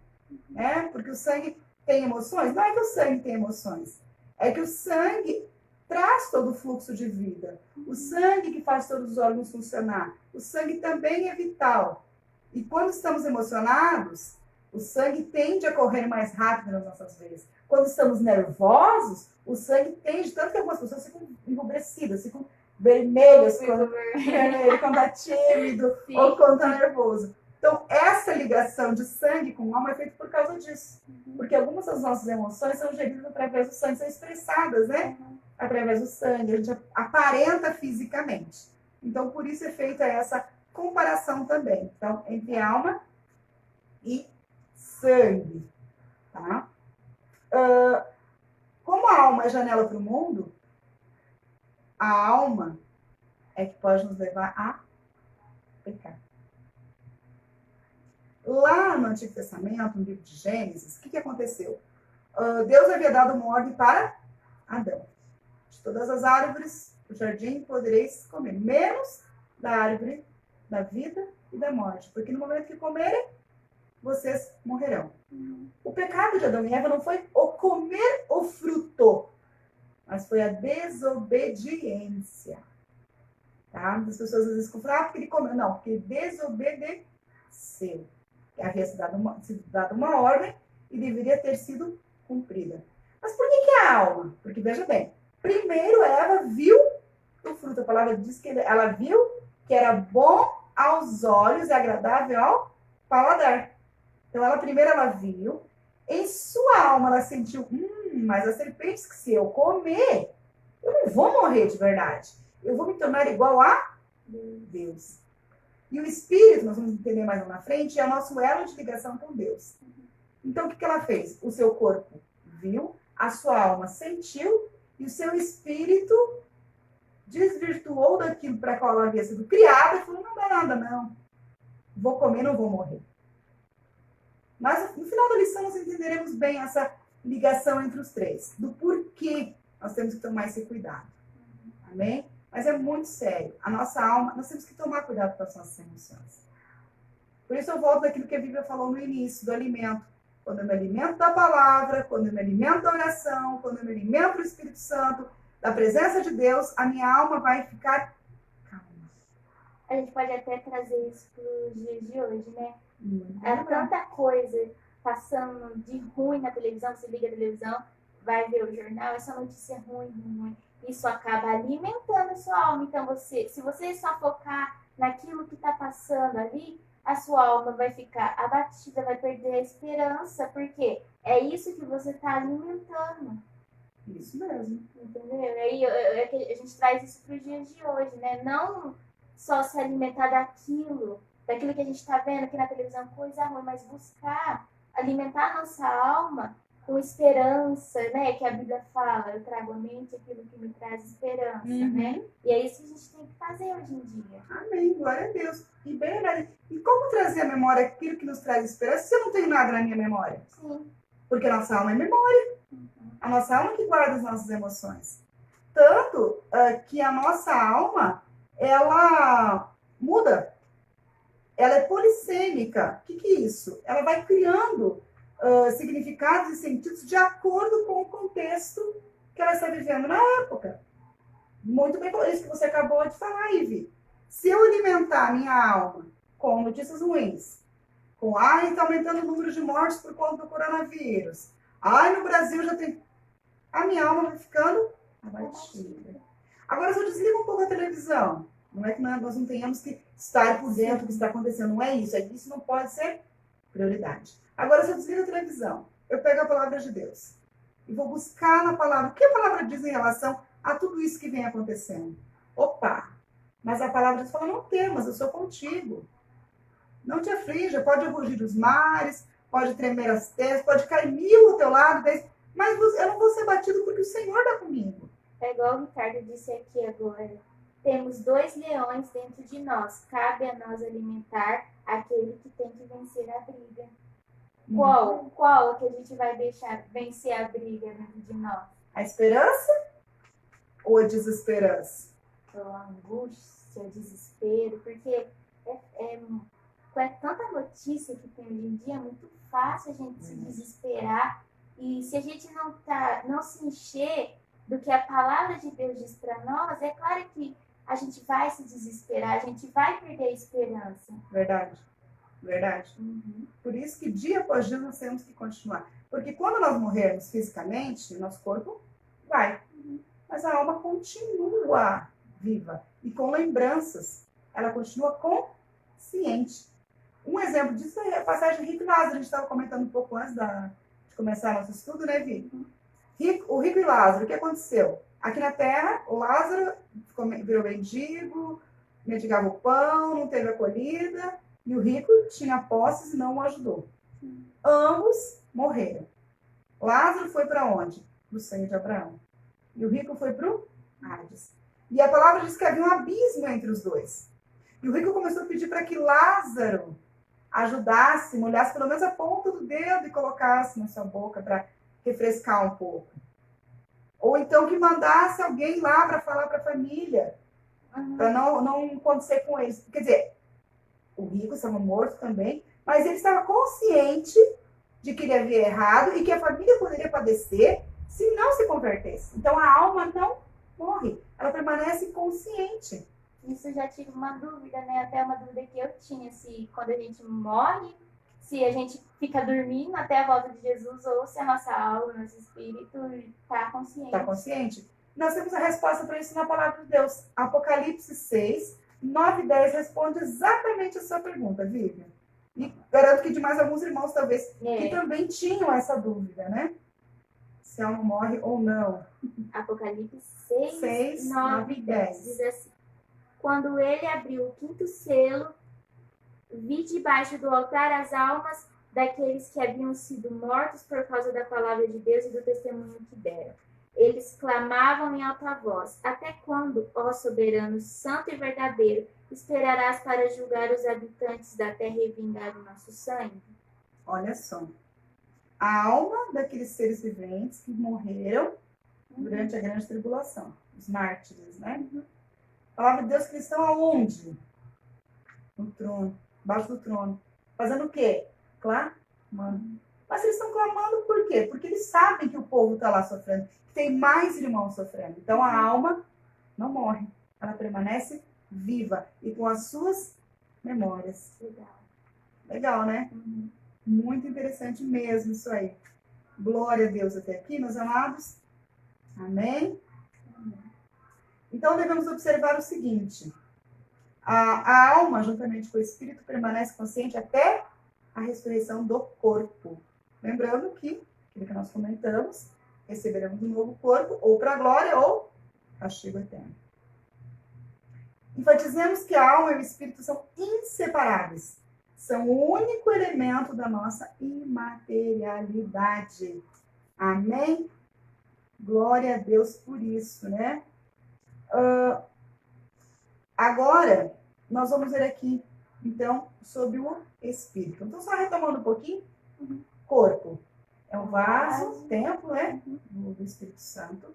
Speaker 1: né? Porque o sangue tem emoções. Não é que o sangue tem emoções, é que o sangue traz todo o fluxo de vida. O sangue que faz todos os órgãos funcionar. O sangue também é vital. E quando estamos emocionados, o sangue tende a correr mais rápido nas nossas veias. Quando estamos nervosos, o sangue tende, tanto que algumas pessoas ficam emrubrecidas, ficam vermelhas quando está tímido ou quando está nervoso. Então, essa ligação de sangue com alma é feita por causa disso. Porque algumas das nossas emoções são geridas através do sangue, são expressadas, né? Através do sangue, a gente aparenta fisicamente. Então, por isso é feita essa comparação também. Então, entre alma e sangue. Tá? Como a alma é janela para o mundo, a alma é que pode nos levar a pecar. Lá no Antigo Testamento, no livro de Gênesis, o que aconteceu? Deus havia dado uma ordem para Adão. De todas as árvores do jardim podereis comer, menos da árvore da vida e da morte. Porque no momento que comerem, vocês morrerão. O pecado de Adão e Eva não foi o comer o fruto, mas foi a desobediência. Tá? As pessoas às vezes falam, porque ele comeu. Não, porque desobedeceu. Havia sido dada uma ordem e deveria ter sido cumprida. Mas por que a alma? Porque, veja bem, primeiro Eva viu o fruto. A palavra diz que ela viu que era bom aos olhos e agradável ao paladar. Então, ela viu, em sua alma ela sentiu, mas a serpente, que se eu comer, eu não vou morrer de verdade. Eu vou me tornar igual a Deus. E o Espírito, nós vamos entender mais lá na frente, é o nosso elo de ligação com Deus. Então, o que ela fez? O seu corpo viu, a sua alma sentiu, e o seu Espírito desvirtuou daquilo para qual ela havia sido criada e falou, não dá nada, não. Vou comer, não vou morrer. Mas, no final da lição, nós entenderemos bem essa ligação entre os três, do porquê nós temos que tomar esse cuidado. Amém? Mas é muito sério. A nossa alma, nós temos que tomar cuidado com as nossas emoções. Por isso eu volto daquilo que a Bíblia falou no início, do alimento. Quando eu me alimento da palavra, quando eu me alimento da oração, quando eu me alimento do Espírito Santo, da presença de Deus, a minha alma vai ficar calma.
Speaker 2: A gente pode até trazer isso para os dias de hoje, né? É tanta coisa passando de ruim na televisão, você liga a televisão, vai ver o jornal, essa notícia ruim, isso acaba alimentando a sua alma. Então, se você só focar naquilo que está passando ali, a sua alma vai ficar abatida, vai perder a esperança, porque é isso que você está alimentando.
Speaker 1: Isso mesmo.
Speaker 2: Entendeu? E aí a gente traz isso para os dias de hoje, né? Não só se alimentar daquilo que a gente está vendo aqui na televisão, coisa ruim, mas buscar alimentar a nossa alma com esperança, né? Que a Bíblia fala, eu trago à mente aquilo que me traz esperança, né? E é isso que a gente tem que fazer hoje em dia.
Speaker 1: Amém, glória a Deus. E bem, Maria, e como trazer à memória aquilo que nos traz esperança se eu não tenho nada na minha memória?
Speaker 2: Sim.
Speaker 1: Porque a nossa alma é memória. A nossa alma que guarda as nossas emoções. Tanto que a nossa alma, ela muda. Ela é polissêmica. O que é isso? Ela vai criando significados e sentidos de acordo com o contexto que ela está vivendo na época. Muito bem, isso que você acabou de falar, Ivy. Se eu alimentar a minha alma com notícias ruins, com está aumentando o número de mortes por conta do coronavírus, no Brasil já tem... A minha alma vai ficando abatida. Agora, se eu desligo um pouco a televisão, não é que nós não tenhamos que estar por dentro do que está acontecendo, não é isso. Isso não pode ser prioridade. Agora, se eu desligo a televisão, eu pego a palavra de Deus e vou buscar na palavra. O que a palavra diz em relação a tudo isso que vem acontecendo? Opa! Mas a palavra de Deus fala, não temas, eu sou contigo. Não te aflija, pode rugir os mares, pode tremer as terras, pode cair 1000 ao teu lado, mas eu não vou ser batido porque o Senhor está comigo.
Speaker 2: É igual o Ricardo disse aqui agora. Temos 2 leões dentro de nós. Cabe a nós alimentar aquele que tem que vencer a briga. Qual que a gente vai deixar vencer a briga dentro de nós?
Speaker 1: A esperança ou a desesperança?
Speaker 2: A angústia, o desespero, porque é tanta notícia que tem hoje em dia, é muito fácil a gente se desesperar. E se a gente não se encher do que a palavra de Deus diz para nós, é claro que a gente vai se desesperar, a gente vai perder a esperança.
Speaker 1: Verdade. Por isso que dia após dia nós temos que continuar. Porque quando nós morrermos fisicamente, nosso corpo vai. Mas a alma continua viva e com lembranças. Ela continua consciente. Um exemplo disso é a passagem de Rico e Lázaro. A gente estava comentando um pouco antes de começar nosso estudo, né, Vi? O Rico e Lázaro, o que aconteceu? Aqui na Terra, o Lázaro virou mendigo, mendigava o pão, não teve acolhida, e o rico tinha posses e não o ajudou. Ambos morreram. Lázaro foi para onde? Para o sangue de Abraão. E o rico foi para o Hades. E a palavra diz que havia um abismo entre os dois. E o rico começou a pedir para que Lázaro ajudasse, molhasse pelo menos a ponta do dedo e colocasse na sua boca para refrescar um pouco. Ou então que mandasse alguém lá para falar para a família, para não acontecer com eles. Quer dizer, o rico estava morto também, mas ele estava consciente de que ele havia errado e que a família poderia padecer se não se convertesse. Então a alma não morre, ela permanece consciente.
Speaker 2: Isso eu já tive uma dúvida, né? Até uma dúvida que eu tinha, se quando a gente morre, se a gente fica dormindo até a volta de Jesus ou se a nossa alma, nosso espírito está consciente.
Speaker 1: Está consciente? Nós temos a resposta para isso na palavra de Deus. Apocalipse 6, 9 e 10 responde exatamente a sua pergunta, Vivian. E garanto que de mais alguns irmãos, talvez, que também tinham essa dúvida, né? Se a alma morre ou não.
Speaker 2: Apocalipse
Speaker 1: 6, 9 e 10.
Speaker 2: Diz assim: quando ele abriu o 5º selo, vi debaixo do altar as almas daqueles que haviam sido mortos por causa da palavra de Deus e do testemunho que deram. Eles clamavam em alta voz: até quando, ó soberano, santo e verdadeiro, esperarás para julgar os habitantes da terra e vingar o nosso sangue?
Speaker 1: Olha só. A alma daqueles seres viventes que morreram durante a grande tribulação. Os mártires, né? A palavra de Deus que eles estão aonde? No trono. Embaixo do trono. Fazendo o quê? Clamando. Mas eles estão clamando por quê? Porque eles sabem que o povo está lá sofrendo. Que tem mais irmãos sofrendo. Então a alma não morre. Ela permanece viva. E com as suas memórias.
Speaker 2: Legal.
Speaker 1: Legal, né? Muito interessante mesmo isso aí. Glória a Deus até aqui, meus amados. Amém? Então, devemos observar o seguinte. A alma, juntamente com o espírito, permanece consciente até a ressurreição do corpo. Lembrando que, aquilo que nós comentamos, receberemos um novo corpo, ou para a glória, ou castigo eterno. Enfatizemos que a alma e o espírito são inseparáveis. São o único elemento da nossa imaterialidade. Amém? Glória a Deus por isso, né? Agora, nós vamos ver aqui, então, sobre o espírito. Então, só retomando um pouquinho. Corpo é um vaso, templo, né? Do Espírito Santo.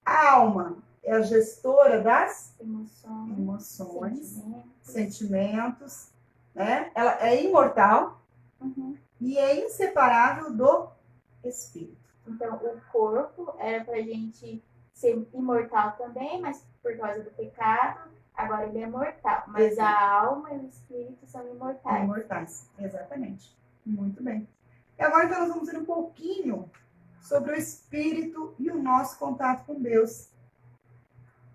Speaker 1: A alma é a gestora das emoções, sentimentos, né? Ela é imortal e é inseparável do espírito.
Speaker 2: Então, o corpo era para a gente ser imortal também, mas por causa do pecado, agora ele é mortal. Mas a alma e o espírito são imortais.
Speaker 1: Imortais, exatamente. Muito bem. E agora, então, nós vamos ver um pouquinho sobre o espírito e o nosso contato com Deus.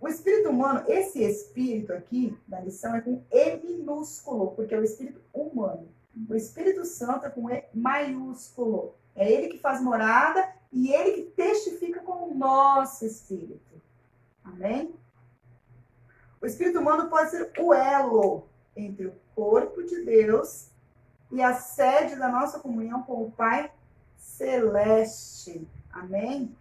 Speaker 1: O espírito humano, esse espírito aqui da lição é com E minúsculo, porque é o espírito humano. O Espírito Santo é com E maiúsculo. É ele que faz morada e ele que testifica com o nosso espírito. Amém? O espírito humano pode ser o elo entre o corpo de Deus e a sede da nossa comunhão com o Pai Celeste. Amém?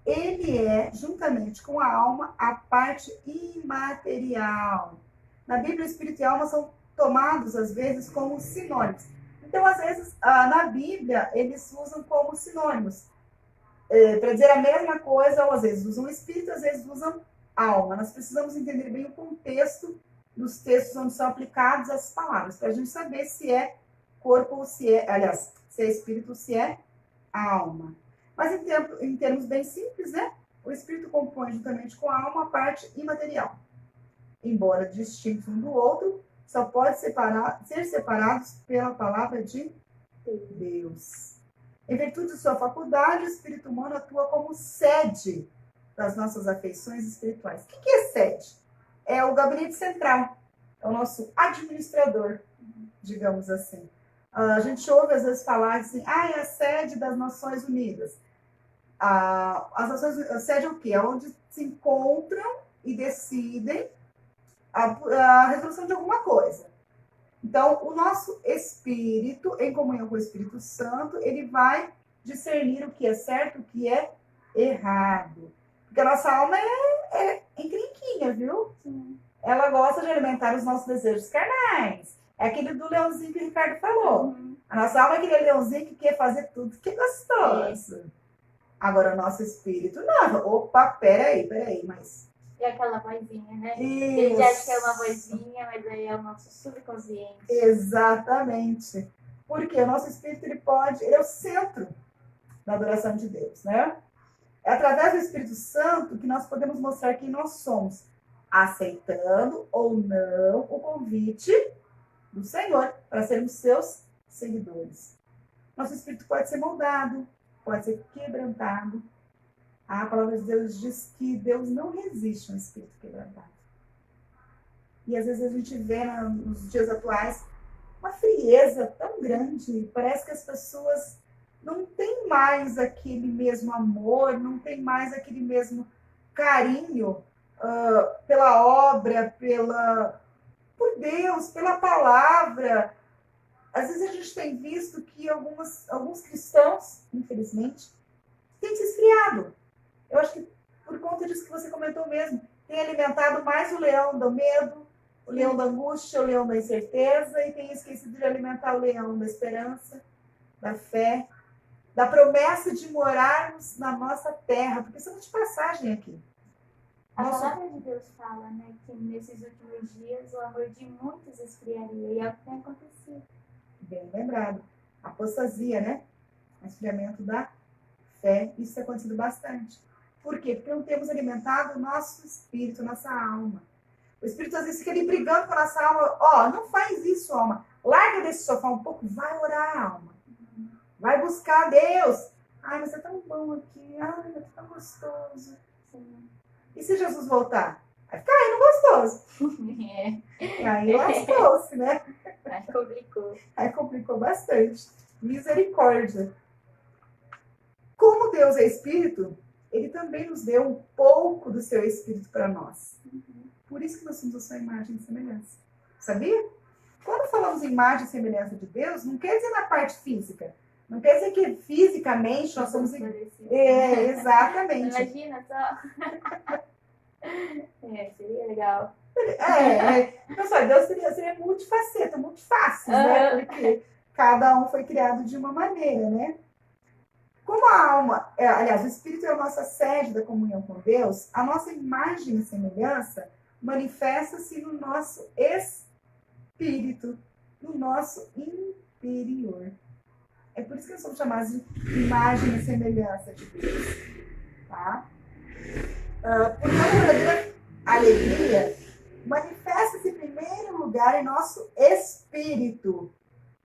Speaker 1: Ele é, juntamente com a alma, a parte imaterial. Na Bíblia, o espírito e a alma são tomados, às vezes, como sinônimos. Então, às vezes, na Bíblia, eles usam como sinônimos. Para dizer a mesma coisa, ou às vezes usam espírito, às vezes usam alma. Nós precisamos entender bem o contexto dos textos onde são aplicados as palavras, para a gente saber se é corpo ou se é, aliás, se é espírito ou se é alma. Mas em termos bem simples, né? O espírito compõe juntamente com a alma a parte imaterial. Embora distintos um do outro, só pode ser separados pela palavra de Deus. Em virtude de sua faculdade, o espírito humano atua como sede das nossas afeições espirituais. O que é sede? É o gabinete central, é o nosso administrador, digamos assim. A gente ouve às vezes falar assim, é a sede das Nações Unidas. A sede é o quê? É onde se encontram e decidem a resolução de alguma coisa. Então, o nosso espírito, em comunhão com o Espírito Santo, ele vai discernir o que é certo, o que é errado. Porque a nossa alma é encrenquinha, viu? Sim. Ela gosta de alimentar os nossos desejos carnais. É aquele do leãozinho que o Ricardo falou. A nossa alma é aquele leãozinho que quer fazer tudo que é gostoso. Agora, o nosso espírito, não. Opa, peraí, mas...
Speaker 2: E aquela vozinha, né?
Speaker 1: Isso.
Speaker 2: Ele acha que é uma vozinha, mas aí é o nosso subconsciente.
Speaker 1: Exatamente. Porque o nosso espírito, ele é o centro da adoração de Deus, né? É através do Espírito Santo que nós podemos mostrar quem nós somos, aceitando ou não o convite do Senhor para sermos seus seguidores. Nosso espírito pode ser moldado, pode ser quebrantado. A palavra de Deus diz que Deus não resiste a um espírito quebrantado. E às vezes a gente vê nos dias atuais uma frieza tão grande. Parece que as pessoas não têm mais aquele mesmo amor, não têm mais aquele mesmo carinho pela obra, por Deus, pela palavra. Às vezes a gente tem visto que alguns cristãos, infelizmente, têm se esfriado. Eu acho que por conta disso que você comentou mesmo, tem alimentado mais o leão do medo, o leão da angústia, o leão da incerteza, e tem esquecido de alimentar o leão da esperança, da fé, da promessa de morarmos na nossa terra, porque somos de passagem aqui.
Speaker 2: A palavra de Deus fala, né, que nesses últimos dias o amor de muitos esfriaria, e é o que tem acontecido.
Speaker 1: Bem lembrado. Apostasia, né? O esfriamento da fé, isso tem acontecido bastante. Por quê? Porque não temos alimentado o nosso espírito, nossa alma. O espírito às vezes fica ali brigando com a nossa alma. Não faz isso, alma. Larga desse sofá um pouco, vai orar, alma. Vai buscar Deus. Ai, mas é tão bom aqui. Ai, é tão gostoso.
Speaker 2: Sim.
Speaker 1: E se Jesus voltar? Vai ficar aí no gostoso. E aí lascou-se, né?
Speaker 2: Aí complicou.
Speaker 1: Aí complicou bastante. Misericórdia. Como Deus é Espírito, Ele também nos deu um pouco do seu Espírito para nós. Por isso que nós somos a sua imagem e semelhança. Sabia? Quando falamos em imagem e semelhança de Deus, não quer dizer na parte física. Não quer dizer que fisicamente nós somos... exatamente.
Speaker 2: Imagina só. Seria legal.
Speaker 1: Pessoal, Deus seria multifaceta, multifácil, né? Porque cada um foi criado de uma maneira, né? Como a alma, aliás, o Espírito é a nossa sede da comunhão com Deus, a nossa imagem e semelhança manifesta-se no nosso espírito, no nosso interior. É por isso que nós somos chamados de imagem e semelhança de Deus. Tá? Porque a verdadeira alegria manifesta-se em primeiro lugar em nosso espírito,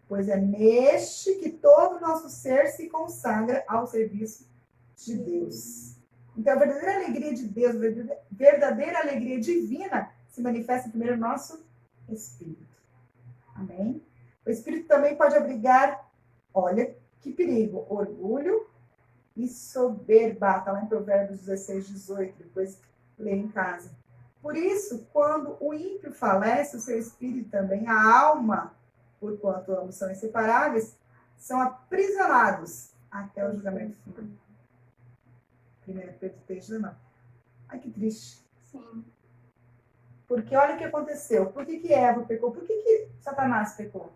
Speaker 1: pois é neste que todo o nosso ser se consagra ao serviço de Deus. Então, a verdadeira alegria de Deus, a verdadeira alegria divina, se manifesta primeiro no nosso espírito. Amém? O espírito também pode abrigar, olha que perigo, orgulho e soberba. Está lá em Provérbios 16, 18, depois lê em casa. Por isso, quando o ímpio falece, o seu espírito também, a alma, porquanto ambos são inseparáveis, são aprisionados até o julgamento final. 1 Pedro 3:19. Ai, que triste.
Speaker 2: Sim.
Speaker 1: Porque olha o que aconteceu. Por que Eva pecou? Por que Satanás pecou?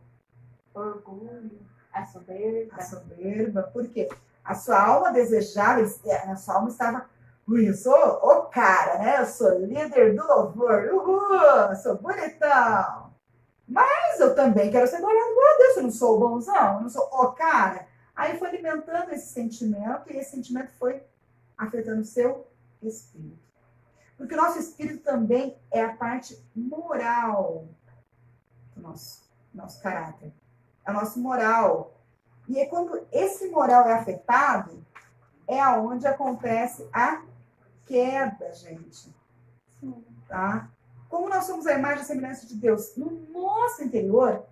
Speaker 2: Orgulho, a soberba.
Speaker 1: A soberba. Por quê? A sua alma desejava, a sua alma estava... eu sou o cara, né? Eu sou líder do louvor. Uhul! Sou bonitão. Mas eu também quero ser adorado por Deus. Eu não sou o bonzão, eu não sou o cara. Aí foi alimentando esse sentimento e esse sentimento foi afetando o seu espírito. Porque o nosso espírito também é a parte moral do nosso caráter. É o nosso moral. E é quando esse moral é afetado, é aonde acontece a queda, gente. Tá? Como nós somos a imagem e semelhança de Deus no nosso interior,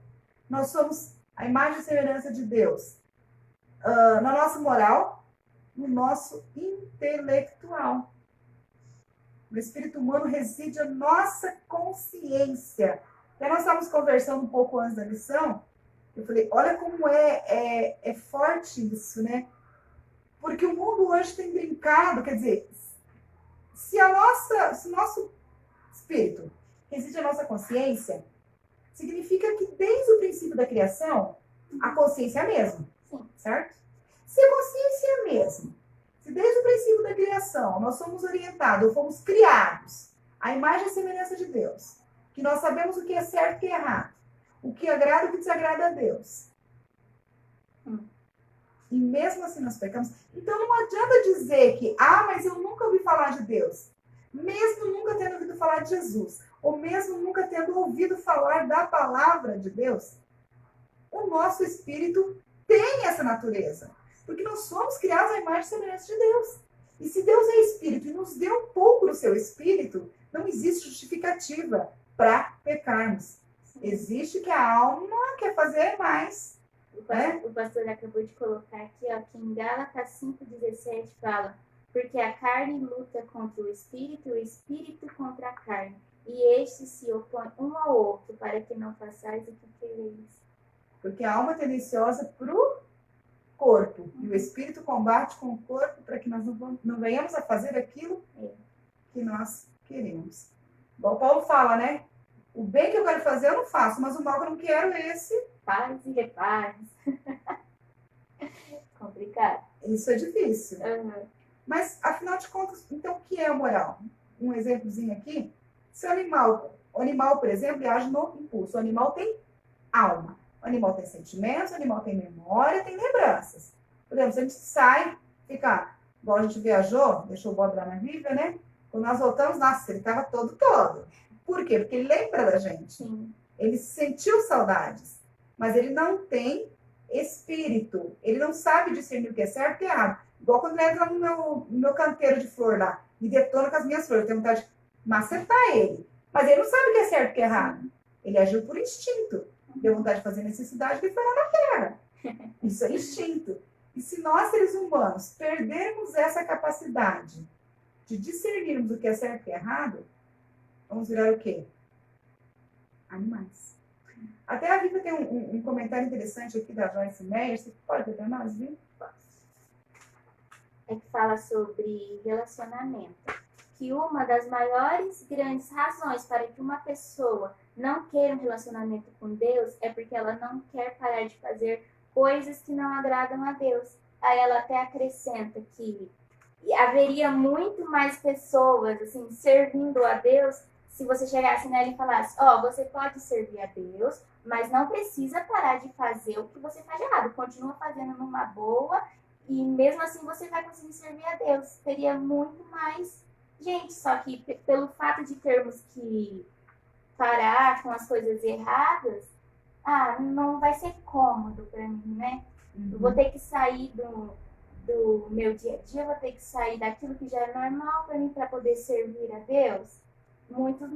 Speaker 1: nós somos a imagem e semelhança de Deus na nossa moral, no nosso intelectual. No espírito humano reside a nossa consciência. E nós estávamos conversando um pouco antes da lição, eu falei, olha como é forte isso, né? Porque o mundo hoje tem brincado, quer dizer, se o nosso espírito reside a nossa consciência, significa que desde o princípio da criação, a consciência é a mesma, certo? Se a consciência é a mesma, se desde o princípio da criação nós somos orientados, ou fomos criados à imagem e semelhança de Deus, que nós sabemos o que é certo e o que é errado, o que agrada e o que desagrada a Deus. E mesmo assim nós pecamos. Então não adianta dizer que, mas eu nunca ouvi falar de Deus. Mesmo nunca tendo ouvido falar de Jesus, ou mesmo nunca tendo ouvido falar da palavra de Deus, o nosso espírito tem essa natureza. Porque nós somos criados à imagem e semelhança de Deus. E se Deus é espírito e nos deu um pouco do seu espírito, não existe justificativa para pecarmos. Existe que a alma quer fazer mais.
Speaker 2: O pastor acabou de colocar aqui, ó, que em Gálatas 5,17 fala: porque a carne luta contra o espírito contra a carne, e estes se opõem um ao outro, para que não façais o que quereis.
Speaker 1: Porque a alma é tendenciosa para o corpo, e o espírito combate com o corpo para que nós não venhamos a fazer aquilo que nós queremos. Igual Paulo fala, né? O bem que eu quero fazer eu não faço, mas o mal que eu não quero, esse...
Speaker 2: Faz e repaz. Complicado.
Speaker 1: Isso é difícil.
Speaker 2: Uhum.
Speaker 1: Mas, afinal de contas, então o que é a moral? Um exemplozinho aqui. Se o animal, por exemplo, age no impulso. O animal tem alma. O animal tem sentimentos, o animal tem memória, tem lembranças. Por exemplo, se a gente sai, fica... Igual a gente viajou, deixou o Bob lá na Rívia, né? Quando nós voltamos, nossa, ele estava todo. Por quê? Porque ele lembra da gente.
Speaker 2: Sim.
Speaker 1: Ele sentiu saudades, mas ele não tem espírito. Ele não sabe discernir o que é certo e o que é errado. Igual quando ele entra no meu canteiro de flor lá e detona com as minhas flores. Eu tenho vontade de macetar ele. Mas ele não sabe o que é certo e o que é errado. Ele agiu por instinto. Deu vontade de fazer necessidade e foi lá na terra. Isso é instinto. E se nós, seres humanos, perdermos essa capacidade de discernirmos o que é certo e o que é errado, vamos virar o quê? Animais. Até a Viva tem um comentário interessante aqui da Joyce Meyer. Você pode ver para nós, Viva?
Speaker 2: É que fala sobre relacionamento. Que uma das maiores grandes razões para que uma pessoa não queira um relacionamento com Deus é porque ela não quer parar de fazer coisas que não agradam a Deus. Aí ela até acrescenta que haveria muito mais pessoas assim servindo a Deus se você chegasse nela e falasse, você pode servir a Deus, mas não precisa parar de fazer o que você faz de errado. Continua fazendo numa boa e mesmo assim você vai conseguir servir a Deus. Teria muito mais gente, só que pelo fato de termos que parar com as coisas erradas, não vai ser cômodo para mim, né? Eu vou ter que sair do meu dia a dia, vou ter que sair daquilo que já é normal para mim para poder servir a Deus. Muitos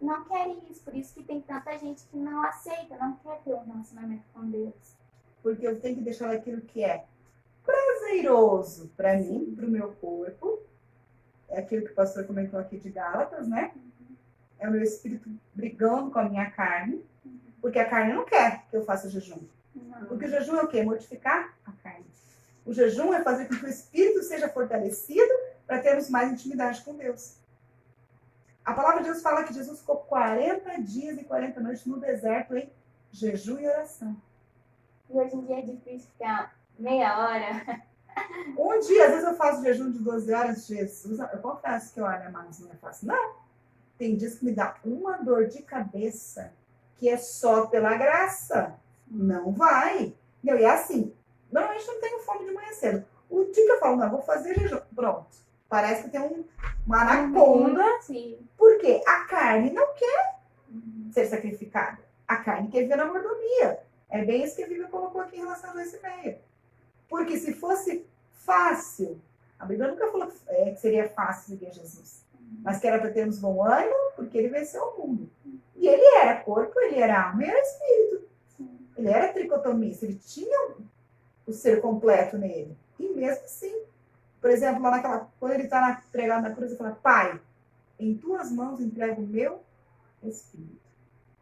Speaker 2: não querem isso, por isso que tem tanta gente que não aceita, não quer ter um relacionamento com Deus.
Speaker 1: Porque eu tenho que deixar aquilo que é prazeroso para mim, para o meu corpo. É aquilo que o pastor comentou aqui de Gálatas, né? É o meu espírito brigando com a minha carne, porque a carne não quer que eu faça jejum. Porque o jejum é o quê? Mortificar a carne. O jejum é fazer com que o espírito seja fortalecido para termos mais intimidade com Deus. A palavra de Deus fala que Jesus ficou 40 dias e 40 noites no deserto em jejum e oração.
Speaker 2: E hoje em dia é difícil ficar meia hora.
Speaker 1: Um dia, às vezes eu faço jejum de 12 horas, Jesus, eu confesso que, olha, mas não é fácil, não. Tem dias que me dá uma dor de cabeça, que é só pela graça. Não vai. E é assim, normalmente eu não tenho fome de manhã cedo. O dia que eu falo, não, vou fazer jejum, pronto. Parece que tem uma anaconda.
Speaker 2: Sim.
Speaker 1: Porque a carne não quer ser sacrificada. A carne quer viver na mordomia. É bem isso que a Bíblia colocou aqui em relação a esse meio. Porque se fosse fácil, a Bíblia nunca falou que seria fácil seguir Jesus. Mas que era para termos bom ânimo, porque ele venceu o mundo. E ele era corpo, ele era alma e era espírito. Ele era tricotomista, ele tinha o ser completo nele. E mesmo assim, por exemplo, lá quando ele está pregado na cruz, ele fala, Pai, em tuas mãos entrego o meu espírito.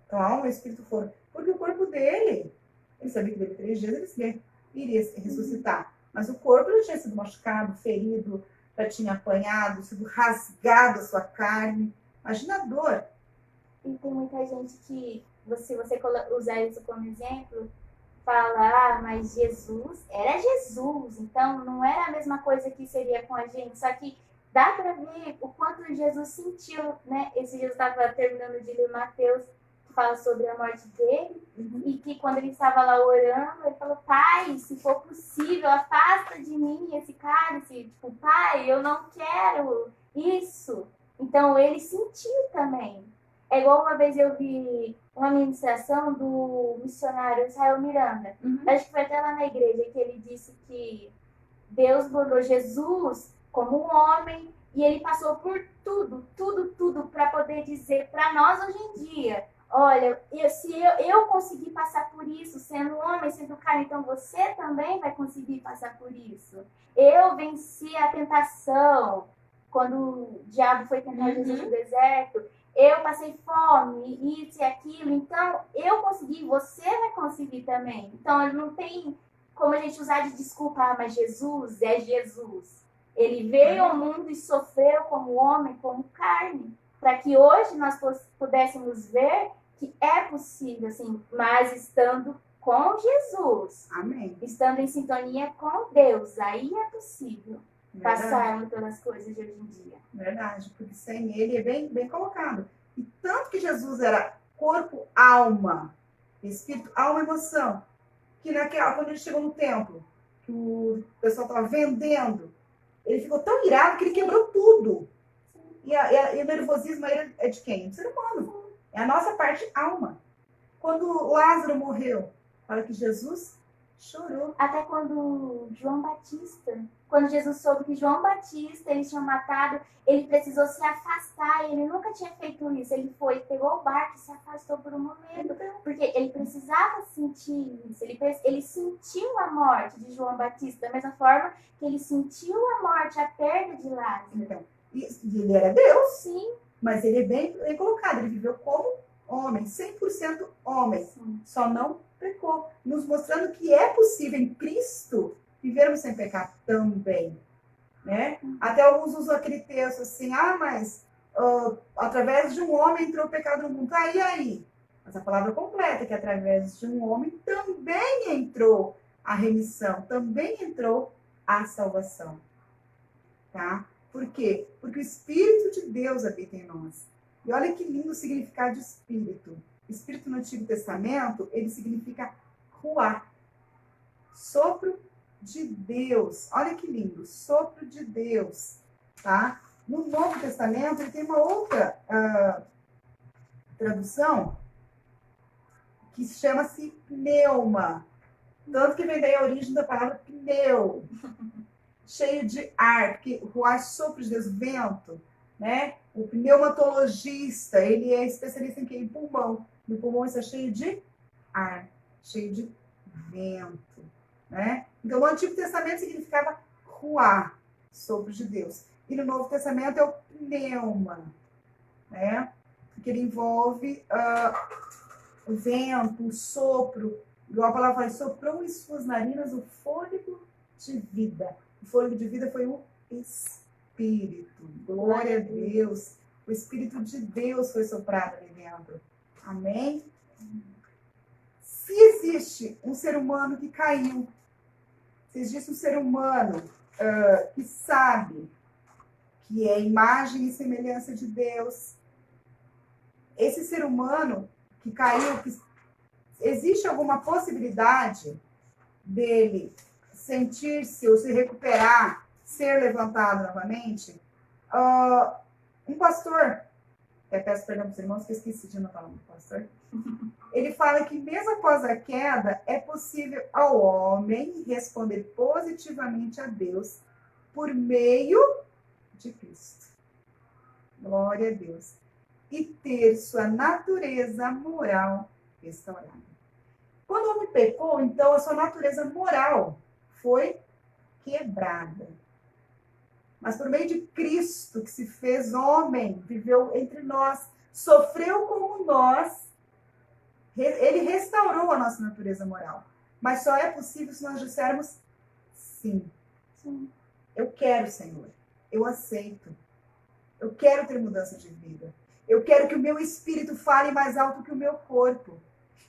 Speaker 1: Então, a alma e o espírito foram. Porque o corpo dele, ele sabia que dele 3 dias ele iria ressuscitar. Mas o corpo já tinha sido machucado, ferido, já tinha apanhado, sido rasgado a sua carne. Imagina a dor.
Speaker 2: E tem muita gente que, se você usar isso como exemplo, fala, mas Jesus era Jesus, então não era a mesma coisa que seria com a gente. Só que dá para ver o quanto Jesus sentiu, né? Esse Jesus estava terminando de ler Mateus, que fala sobre a morte dele, e que quando ele estava lá orando, ele falou, Pai, se for possível, afasta de mim esse cálice. Tipo, Pai, eu não quero isso. Então, ele sentiu também. É igual uma vez eu vi uma ministração do missionário Israel Miranda. Acho que foi até lá na igreja que ele disse que Deus mandou Jesus como um homem e ele passou por tudo para poder dizer para nós hoje em dia, olha, se eu conseguir passar por isso sendo homem, sendo carne, então você também vai conseguir passar por isso. Eu venci a tentação quando o diabo foi tentar Jesus no deserto. Eu passei fome, isso e aquilo, então eu consegui, você vai conseguir também. Então ele não tem como a gente usar de desculpa, mas Jesus é Jesus. Ele veio ao mundo e sofreu como homem, como carne, para que hoje nós pudéssemos ver que é possível, assim, mas estando com Jesus.
Speaker 1: Amém.
Speaker 2: Estando em sintonia com Deus, aí é possível. Passar pelas coisas de hoje em dia.
Speaker 1: Verdade, porque sem ele é bem, bem colocado. E tanto que Jesus era corpo, alma, espírito, alma e emoção, que quando ele chegou no templo, que o pessoal estava vendendo, ele ficou tão irado que ele quebrou tudo. E o nervosismo é de quem? Do ser humano. É a nossa parte alma. Quando Lázaro morreu, fala que Jesus chorou.
Speaker 2: Até quando João Batista, quando Jesus soube que João Batista eles tinham matado, ele precisou se afastar. Ele nunca tinha feito isso. Ele foi, pegou o barco e se afastou por um momento, porque ele precisava sentir isso. Ele sentiu a morte de João Batista da mesma forma que ele sentiu a morte, a perda de Lázaro.
Speaker 1: Então, e ele era Deus,
Speaker 2: Sim.
Speaker 1: mas ele é bem colocado. Ele viveu como homem, 100% homem.
Speaker 2: Sim.
Speaker 1: Só não pecou. Nos mostrando que é possível em Cristo vivermos sem pecar também. Né? Até alguns usam aquele texto assim, mas através de um homem entrou o pecado no mundo. E aí? Mas a palavra completa, que através de um homem também entrou a remissão, também entrou a salvação. Tá? Por quê? Porque o Espírito de Deus habita em nós. E olha que lindo o significado de Espírito. Espírito no Antigo Testamento, ele significa ruá, sopro de Deus. Olha que lindo, sopro de Deus. Tá? No Novo Testamento, ele tem uma outra tradução que chama-se pneuma. Tanto que vem daí a origem da palavra pneu. Cheio de ar, porque ruá é sopro de Deus, vento, né? O pneumatologista, ele é especialista em quê? Em pulmão. E o pulmão está cheio de ar, cheio de vento, né? Então, no Antigo Testamento significava ruá, sopro de Deus. E no Novo Testamento é o pneuma, né? Porque ele envolve o vento, o sopro. Igual a palavra fala, soprou em suas narinas o fôlego de vida. O fôlego de vida foi o Espírito. Glória a Deus. O Espírito de Deus foi soprado ali dentro. Amém? Se existe um ser humano que caiu, se existe um ser humano que sabe que é imagem e semelhança de Deus, esse ser humano que caiu, existe alguma possibilidade dele sentir-se ou se recuperar, ser levantado novamente? Um pastor, até peço perdão para os irmãos que eu esqueci de anotar o nome do pastor, ele fala que mesmo após a queda, é possível ao homem responder positivamente a Deus por meio de Cristo. Glória a Deus. E ter sua natureza moral restaurada. Quando o homem pecou, então a sua natureza moral foi quebrada. Mas por meio de Cristo, que se fez homem, viveu entre nós, sofreu como nós, ele restaurou a nossa natureza moral. Mas só é possível se nós dissermos sim. Sim. Eu quero, Senhor. Eu aceito. Eu quero ter mudança de vida. Eu quero que o meu espírito fale mais alto que o meu corpo.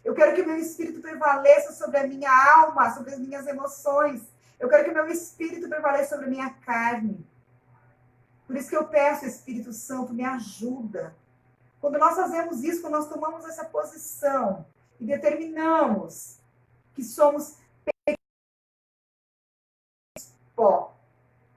Speaker 1: Eu quero que o meu espírito prevaleça sobre a minha alma, sobre as minhas emoções. Eu quero que o meu espírito prevaleça sobre a minha carne. Por isso que eu peço, Espírito Santo, me ajuda. Quando nós fazemos isso, quando nós tomamos essa posição e determinamos que somos pó,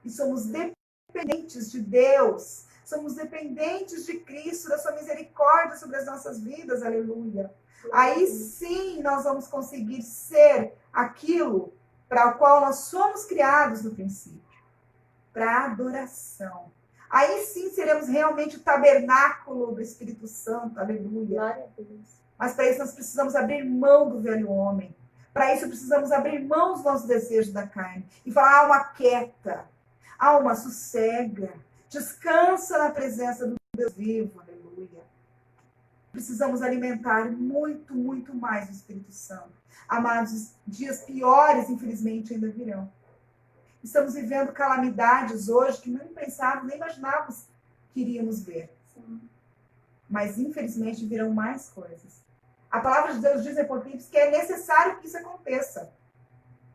Speaker 1: e somos dependentes de Deus, somos dependentes de Cristo, da sua misericórdia sobre as nossas vidas, aleluia. Aí sim nós vamos conseguir ser aquilo para o qual nós somos criados no princípio, para a adoração. Aí sim seremos realmente o tabernáculo do Espírito Santo, aleluia.
Speaker 2: Glória a Deus.
Speaker 1: Mas para isso nós precisamos abrir mão do velho homem. Para isso precisamos abrir mão dos nossos desejos da carne e falar: alma quieta, alma sossega, descansa na presença do Deus vivo, aleluia. Precisamos alimentar muito, muito mais o Espírito Santo. Amados, dias piores, infelizmente, ainda virão. Estamos vivendo calamidades hoje que nem pensávamos, nem imaginávamos que iríamos ver. Sim. Mas, infelizmente, virão mais coisas. A palavra de Deus diz em Apocalipse que é necessário que isso aconteça.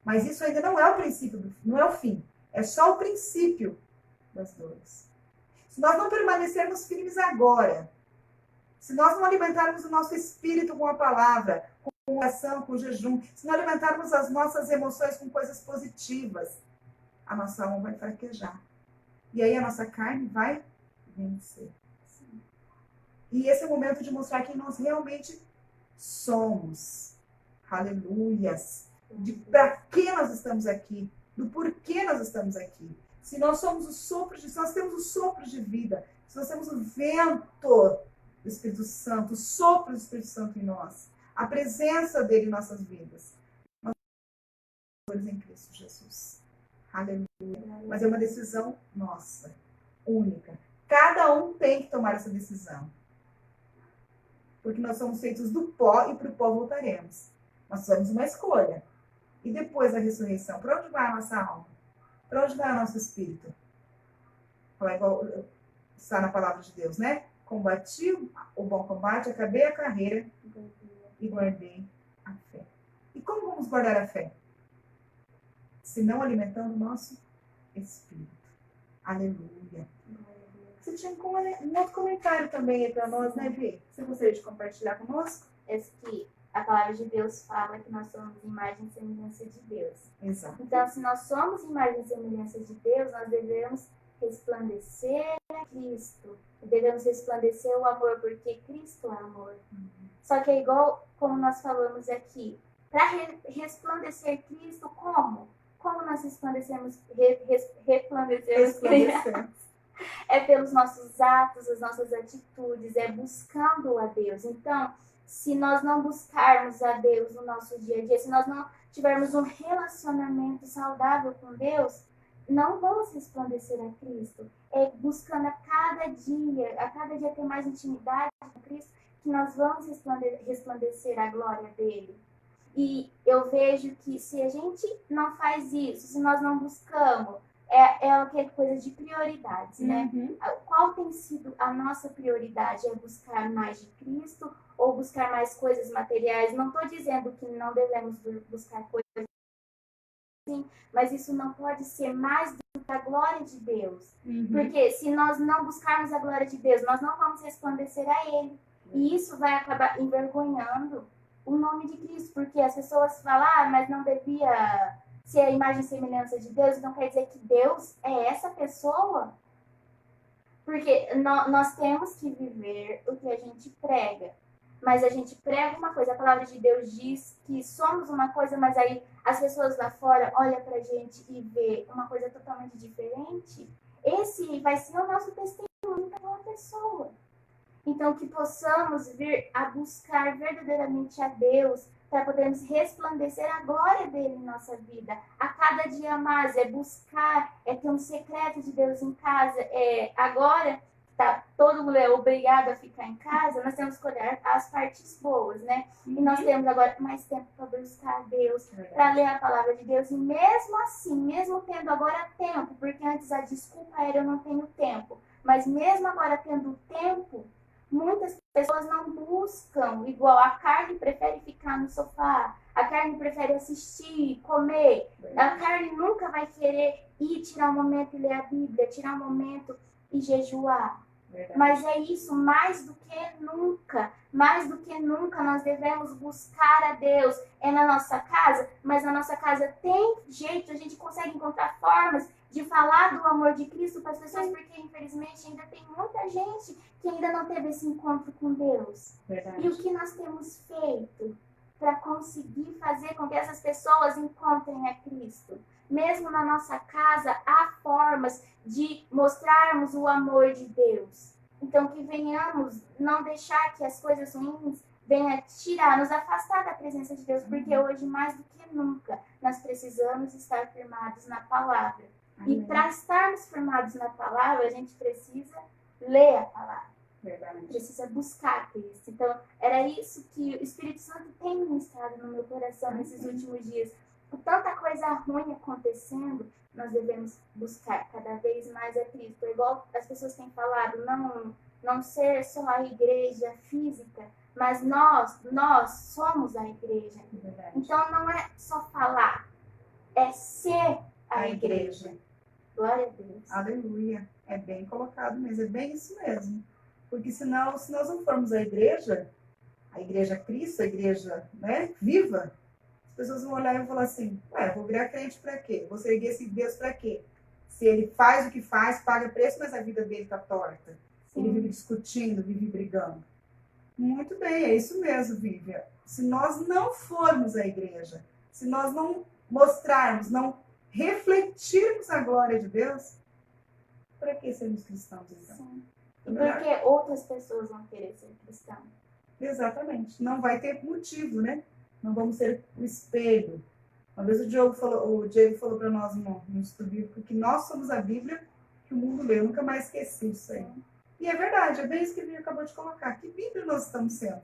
Speaker 1: Mas isso ainda não é o princípio, não é o fim. É só o princípio das dores. Se nós não permanecermos firmes agora, se nós não alimentarmos o nosso espírito com a palavra, com oração, com jejum, se não alimentarmos as nossas emoções com coisas positivas, a nossa alma vai fraquejar. E aí a nossa carne vai vencer. Sim. E esse é o momento de mostrar quem nós realmente somos. Aleluias. Para que nós estamos aqui? do porquê nós estamos aqui. Se nós somos o sopro se nós temos o sopro de vida, se nós temos o vento do Espírito Santo, o sopro do Espírito Santo em nós, a presença dele em nossas vidas, nós somos em Cristo Jesus. Aleluia. Mas é uma decisão nossa, única. Cada um tem que tomar essa decisão. Porque nós somos feitos do pó e para o pó voltaremos. Nós fazemos uma escolha. E depois da ressurreição, para onde vai a nossa alma? Para onde vai o nosso espírito? Igual está na palavra de Deus, né? Combati o bom combate, acabei a carreira e guardei a fé. E como vamos guardar a fé? Se não alimentando o nosso espírito. Aleluia. Você tinha um outro comentário também aí para nós, né, Vê? Você gostaria de compartilhar conosco?
Speaker 2: Esse que a palavra de Deus fala que nós somos imagem e semelhança de Deus.
Speaker 1: Exato.
Speaker 2: Então, se nós somos imagem e semelhança de Deus, nós devemos resplandecer a Cristo. Devemos resplandecer o amor, porque Cristo é amor. Só que é igual como nós falamos aqui. Para resplandecer Cristo, como? Como nós resplandecemos Cristo? É pelos nossos atos, as nossas atitudes, é buscando a Deus. Então, se nós não buscarmos a Deus no nosso dia a dia, se nós não tivermos um relacionamento saudável com Deus, não vamos resplandecer a Cristo. É buscando a cada dia ter mais intimidade com Cristo, que nós vamos resplandecer a glória dele. E eu vejo que se a gente não faz isso, se nós não buscamos, é aquela coisa de prioridades, né? Qual tem sido a nossa prioridade? É buscar mais de Cristo ou buscar mais coisas materiais? Não estou dizendo que não devemos buscar coisas assim, mas isso não pode ser mais do que a glória de Deus. Porque se nós não buscarmos a glória de Deus, nós não vamos resplandecer a Ele. E isso vai acabar envergonhando o nome de Cristo, porque as pessoas falam, mas não devia ser a imagem e semelhança de Deus, então quer dizer que Deus é essa pessoa? Porque nós temos que viver o que a gente prega. Mas a gente prega uma coisa, a palavra de Deus diz que somos uma coisa, mas aí as pessoas lá fora olham pra gente e vê uma coisa totalmente diferente. Esse vai ser o nosso testemunho para uma pessoa. Então, que possamos vir a buscar verdadeiramente a Deus, para podermos resplandecer a glória dele em nossa vida. A cada dia mais, é buscar, é ter um secreto de Deus em casa. Agora, todo mundo é obrigado a ficar em casa, nós temos que olhar as partes boas, né? E nós temos agora mais tempo para buscar a Deus, para ler a palavra de Deus. E mesmo assim, mesmo tendo agora tempo, porque antes a desculpa era eu não tenho tempo, mas mesmo agora tendo tempo, muitas pessoas não buscam, igual a carne prefere ficar no sofá, a carne prefere assistir, comer, a carne nunca vai querer ir tirar um momento e ler a Bíblia, tirar um momento e jejuar. Verdade. Mas é isso, mais do que nunca nós devemos buscar a Deus. É na nossa casa, mas na nossa casa tem jeito, a gente consegue encontrar formas de falar do amor de Cristo para as pessoas, porque infelizmente ainda tem muita gente que ainda não teve esse encontro com Deus. Verdade. E o que nós temos feito para conseguir fazer com que essas pessoas encontrem a Cristo? Mesmo na nossa casa, há formas de mostrarmos o amor de Deus. Então, que venhamos não deixar que as coisas ruins venham nos afastar da presença de Deus, porque hoje, mais do que nunca, nós precisamos estar firmados na palavra. Amém. E para estarmos firmados na palavra, a gente precisa ler a palavra. Verdade. Precisa buscar Cristo. Então, era isso que o Espírito Santo tem ministrado no meu coração nesses últimos dias. Com tanta coisa ruim acontecendo, nós devemos buscar cada vez mais a Cristo. Igual as pessoas têm falado, não ser só a igreja física, mas nós somos a igreja. Verdade. Então, não é só falar, é ser a igreja. Glória a Deus.
Speaker 1: Aleluia. É bem colocado mesmo, é bem isso mesmo. Porque senão, se nós não formos a igreja Cristo, a igreja, né, viva, as pessoas vão olhar e vão falar assim, vou virar crente para quê? Vou seguir esse Deus para quê? Se ele faz o que faz, paga preço, mas a vida dele está torta. Sim. Ele vive discutindo, vive brigando. Muito bem, é isso mesmo, Vívia. Se nós não formos a igreja, se nós não mostrarmos, não refletirmos a glória de Deus, para que sermos cristãos, então?
Speaker 2: Sim. E porque outras pessoas vão querer ser cristãos.
Speaker 1: Exatamente. Não vai ter motivo, né? Não vamos ser o espelho. Uma vez o Diego falou para nós no estudo bíblico que nós somos a Bíblia que o mundo lê. Eu nunca mais esqueci isso aí. E é verdade, é bem isso que ele acabou de colocar. Que Bíblia nós estamos sendo?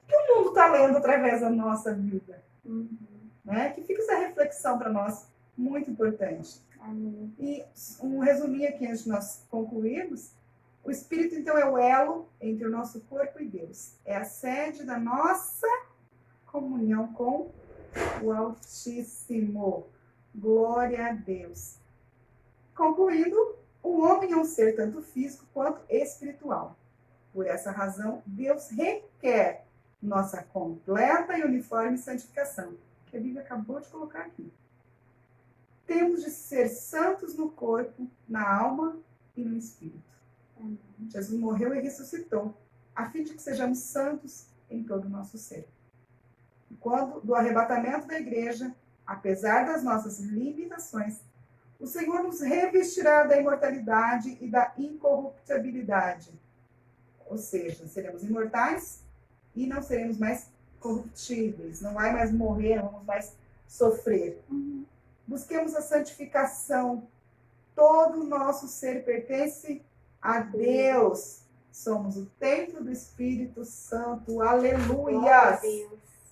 Speaker 1: O que o mundo está lendo através da nossa vida? Né? Que fica essa reflexão para nós, muito importante.
Speaker 2: Amém.
Speaker 1: E um resuminho aqui antes de nós concluirmos. O Espírito, então, é o elo entre o nosso corpo e Deus. É a sede da nossa comunhão com o Altíssimo. Glória a Deus. Concluindo, o homem é um ser tanto físico quanto espiritual. Por essa razão, Deus requer nossa completa e uniforme santificação, que a Bíblia acabou de colocar aqui. Temos de ser santos no corpo, na alma e no espírito. Jesus morreu e ressuscitou, a fim de que sejamos santos em todo o nosso ser. E quando do arrebatamento da igreja, apesar das nossas limitações, o Senhor nos revestirá da imortalidade e da incorruptibilidade. Ou seja, seremos imortais e não seremos mais corruptíveis. Não vai mais morrer, não vamos mais sofrer. Busquemos a santificação. Todo o nosso ser pertence a Deus. Somos o templo do Espírito Santo. Aleluia!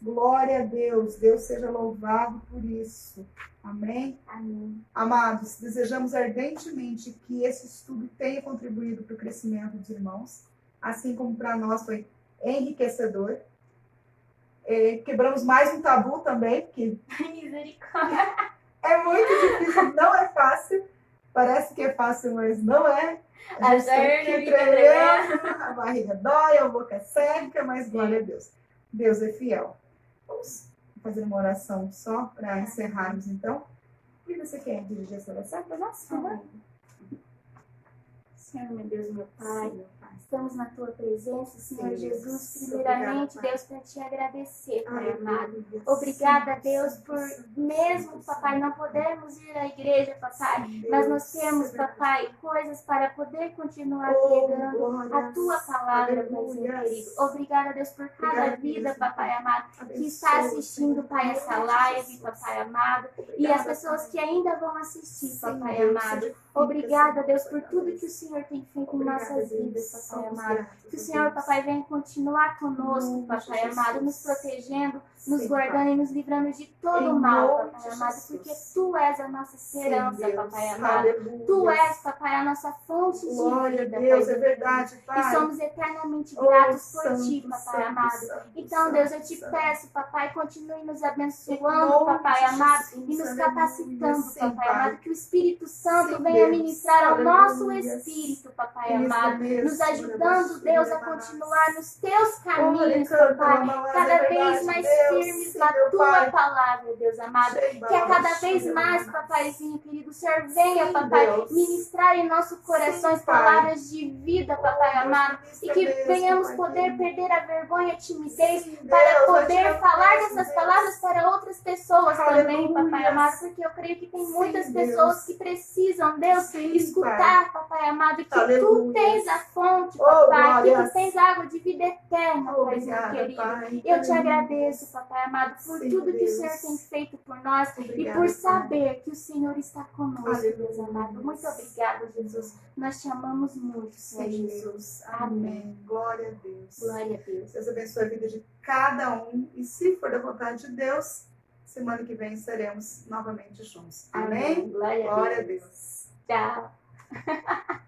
Speaker 1: Glória a Deus. Deus seja louvado por isso. Amém?
Speaker 2: Amém.
Speaker 1: Amados, desejamos ardentemente que esse estudo tenha contribuído para o crescimento dos irmãos, assim como para nós foi enriquecedor. Quebramos mais um tabu também, porque
Speaker 2: Misericórdia.
Speaker 1: é muito difícil, não é fácil. Parece que é fácil, mas não é. A gente tem que tremendo, a barriga dói, a boca seca, mas glória a Deus. Deus é fiel. Vamos fazer uma oração só para encerrarmos, então. E você quer dirigir essa oração para nós?
Speaker 2: Senhor, meu Deus, meu Pai,
Speaker 1: Sim.
Speaker 2: estamos na Tua presença, Senhor
Speaker 1: Sim,
Speaker 2: Jesus,
Speaker 1: Deus.
Speaker 2: primeiramente,
Speaker 1: Obrigada,
Speaker 2: Deus, para Te agradecer, Pai
Speaker 1: Aleluia.
Speaker 2: amado.
Speaker 1: Sim,
Speaker 2: Obrigada, Deus,
Speaker 1: sim,
Speaker 2: por
Speaker 1: sim,
Speaker 2: mesmo,
Speaker 1: sim,
Speaker 2: Papai,
Speaker 1: sim.
Speaker 2: não podermos ir à igreja, Papai,
Speaker 1: Sim,
Speaker 2: mas nós
Speaker 1: Deus.
Speaker 2: temos,
Speaker 1: É verdade.
Speaker 2: Papai, coisas para poder continuar
Speaker 1: Oh,
Speaker 2: pregando a
Speaker 1: glórias.
Speaker 2: Tua palavra, Paizinho
Speaker 1: Aleluia.
Speaker 2: querido. Obrigada, Deus, por cada
Speaker 1: Obrigada
Speaker 2: vida,
Speaker 1: mesmo.
Speaker 2: Papai amado, que
Speaker 1: Abençoa,
Speaker 2: está assistindo,
Speaker 1: Senhor,
Speaker 2: Pai,
Speaker 1: em
Speaker 2: essa
Speaker 1: nome de
Speaker 2: live,
Speaker 1: Jesus.
Speaker 2: Papai amado, e
Speaker 1: Obrigada,
Speaker 2: as pessoas
Speaker 1: Pai.
Speaker 2: que ainda vão assistir,
Speaker 1: Sim,
Speaker 2: Papai
Speaker 1: Deus,
Speaker 2: amado.
Speaker 1: santifica,
Speaker 2: Obrigada,
Speaker 1: Senhor,
Speaker 2: Deus, por
Speaker 1: cada
Speaker 2: tudo
Speaker 1: vez.
Speaker 2: que o Senhor tem feito em
Speaker 1: Obrigada,
Speaker 2: nossas
Speaker 1: Deus.
Speaker 2: vidas, Papai
Speaker 1: Somos
Speaker 2: amado.
Speaker 1: gratos,
Speaker 2: Que o
Speaker 1: Deus.
Speaker 2: Senhor, Papai, venha continuar conosco,
Speaker 1: Em nome de
Speaker 2: Papai amado,
Speaker 1: Jesus.
Speaker 2: nos protegendo, nos
Speaker 1: Sim,
Speaker 2: guardando
Speaker 1: Pai.
Speaker 2: e nos livrando de todo
Speaker 1: Em
Speaker 2: o mal,
Speaker 1: nome
Speaker 2: Papai
Speaker 1: de
Speaker 2: amado,
Speaker 1: Jesus.
Speaker 2: porque Tu és a nossa
Speaker 1: Sim,
Speaker 2: esperança,
Speaker 1: Deus.
Speaker 2: Papai amado.
Speaker 1: Aleluia.
Speaker 2: Tu és, Papai, a nossa fonte de
Speaker 1: Glória a
Speaker 2: vida,
Speaker 1: Deus,
Speaker 2: Pai.
Speaker 1: é verdade, Pai.
Speaker 2: E somos eternamente
Speaker 1: Oh,
Speaker 2: gratos por
Speaker 1: santo,
Speaker 2: Ti, Papai
Speaker 1: santo,
Speaker 2: amado.
Speaker 1: santo,
Speaker 2: Então,
Speaker 1: santo,
Speaker 2: Deus, eu te
Speaker 1: santo.
Speaker 2: peço, Papai, continue nos
Speaker 1: Em
Speaker 2: abençoando,
Speaker 1: nome
Speaker 2: Papai
Speaker 1: de
Speaker 2: amado,
Speaker 1: Jesus,
Speaker 2: e nos
Speaker 1: aleluia.
Speaker 2: capacitando,
Speaker 1: Sim,
Speaker 2: Papai
Speaker 1: Pai.
Speaker 2: amado, que o Espírito Santo
Speaker 1: Sim,
Speaker 2: venha
Speaker 1: Deus.
Speaker 2: ministrar ao nosso
Speaker 1: Aleluia.
Speaker 2: espírito, Papai
Speaker 1: Isso
Speaker 2: amado,
Speaker 1: mesmo,
Speaker 2: nos ajudando, Deus, a continuar nos Teus caminhos, Papai, cada vez mais firmes na Tua palavra, Deus amado. Que a cada vez mais, Papaizinho querido, o Senhor venha,
Speaker 1: Sim,
Speaker 2: Papai,
Speaker 1: Deus.
Speaker 2: ministrar em nossos corações
Speaker 1: Sim, Pai.
Speaker 2: palavras de vida, Papai
Speaker 1: Deus,
Speaker 2: amado.
Speaker 1: ministra
Speaker 2: E que
Speaker 1: mesmo,
Speaker 2: venhamos
Speaker 1: Pai
Speaker 2: poder
Speaker 1: querido.
Speaker 2: perder a vergonha e a timidez
Speaker 1: Sim,
Speaker 2: para
Speaker 1: Deus,
Speaker 2: poder
Speaker 1: ajuda
Speaker 2: falar
Speaker 1: mesmo,
Speaker 2: dessas
Speaker 1: Deus.
Speaker 2: palavras para outras pessoas também,
Speaker 1: Aleluia.
Speaker 2: Papai amado. Porque eu creio que tem
Speaker 1: Sim,
Speaker 2: muitas
Speaker 1: Deus.
Speaker 2: pessoas que precisam, Deus,
Speaker 1: Sim,
Speaker 2: escutar, Papai amado, que Tu
Speaker 1: Aleluia.
Speaker 2: tens a fonte,
Speaker 1: Oh,
Speaker 2: Papai, que
Speaker 1: glórias.
Speaker 2: Tu tens água de vida eterna, Paizinho
Speaker 1: Obrigada,
Speaker 2: querido.
Speaker 1: Pai.
Speaker 2: Eu te
Speaker 1: Aleluia.
Speaker 2: agradeço, Papai amado, por
Speaker 1: Sim,
Speaker 2: tudo que o
Speaker 1: Deus.
Speaker 2: Senhor tem feito por nós e
Speaker 1: Obrigada,
Speaker 2: por
Speaker 1: Pai.
Speaker 2: saber que o Senhor está conosco,
Speaker 1: Aleluia.
Speaker 2: Deus amado. Muito obrigada, Jesus. Nós te amamos muito, Senhor
Speaker 1: Sim,
Speaker 2: Jesus.
Speaker 1: Deus.
Speaker 2: Amém.
Speaker 1: Amém. Glória a Deus.
Speaker 2: Glória a Deus.
Speaker 1: Deus abençoe a vida de cada um. E se for da vontade de Deus, semana que vem estaremos novamente juntos. Amém?
Speaker 2: Glória
Speaker 1: Glória
Speaker 2: a
Speaker 1: a
Speaker 2: Deus.
Speaker 1: Deus.
Speaker 2: Tchau.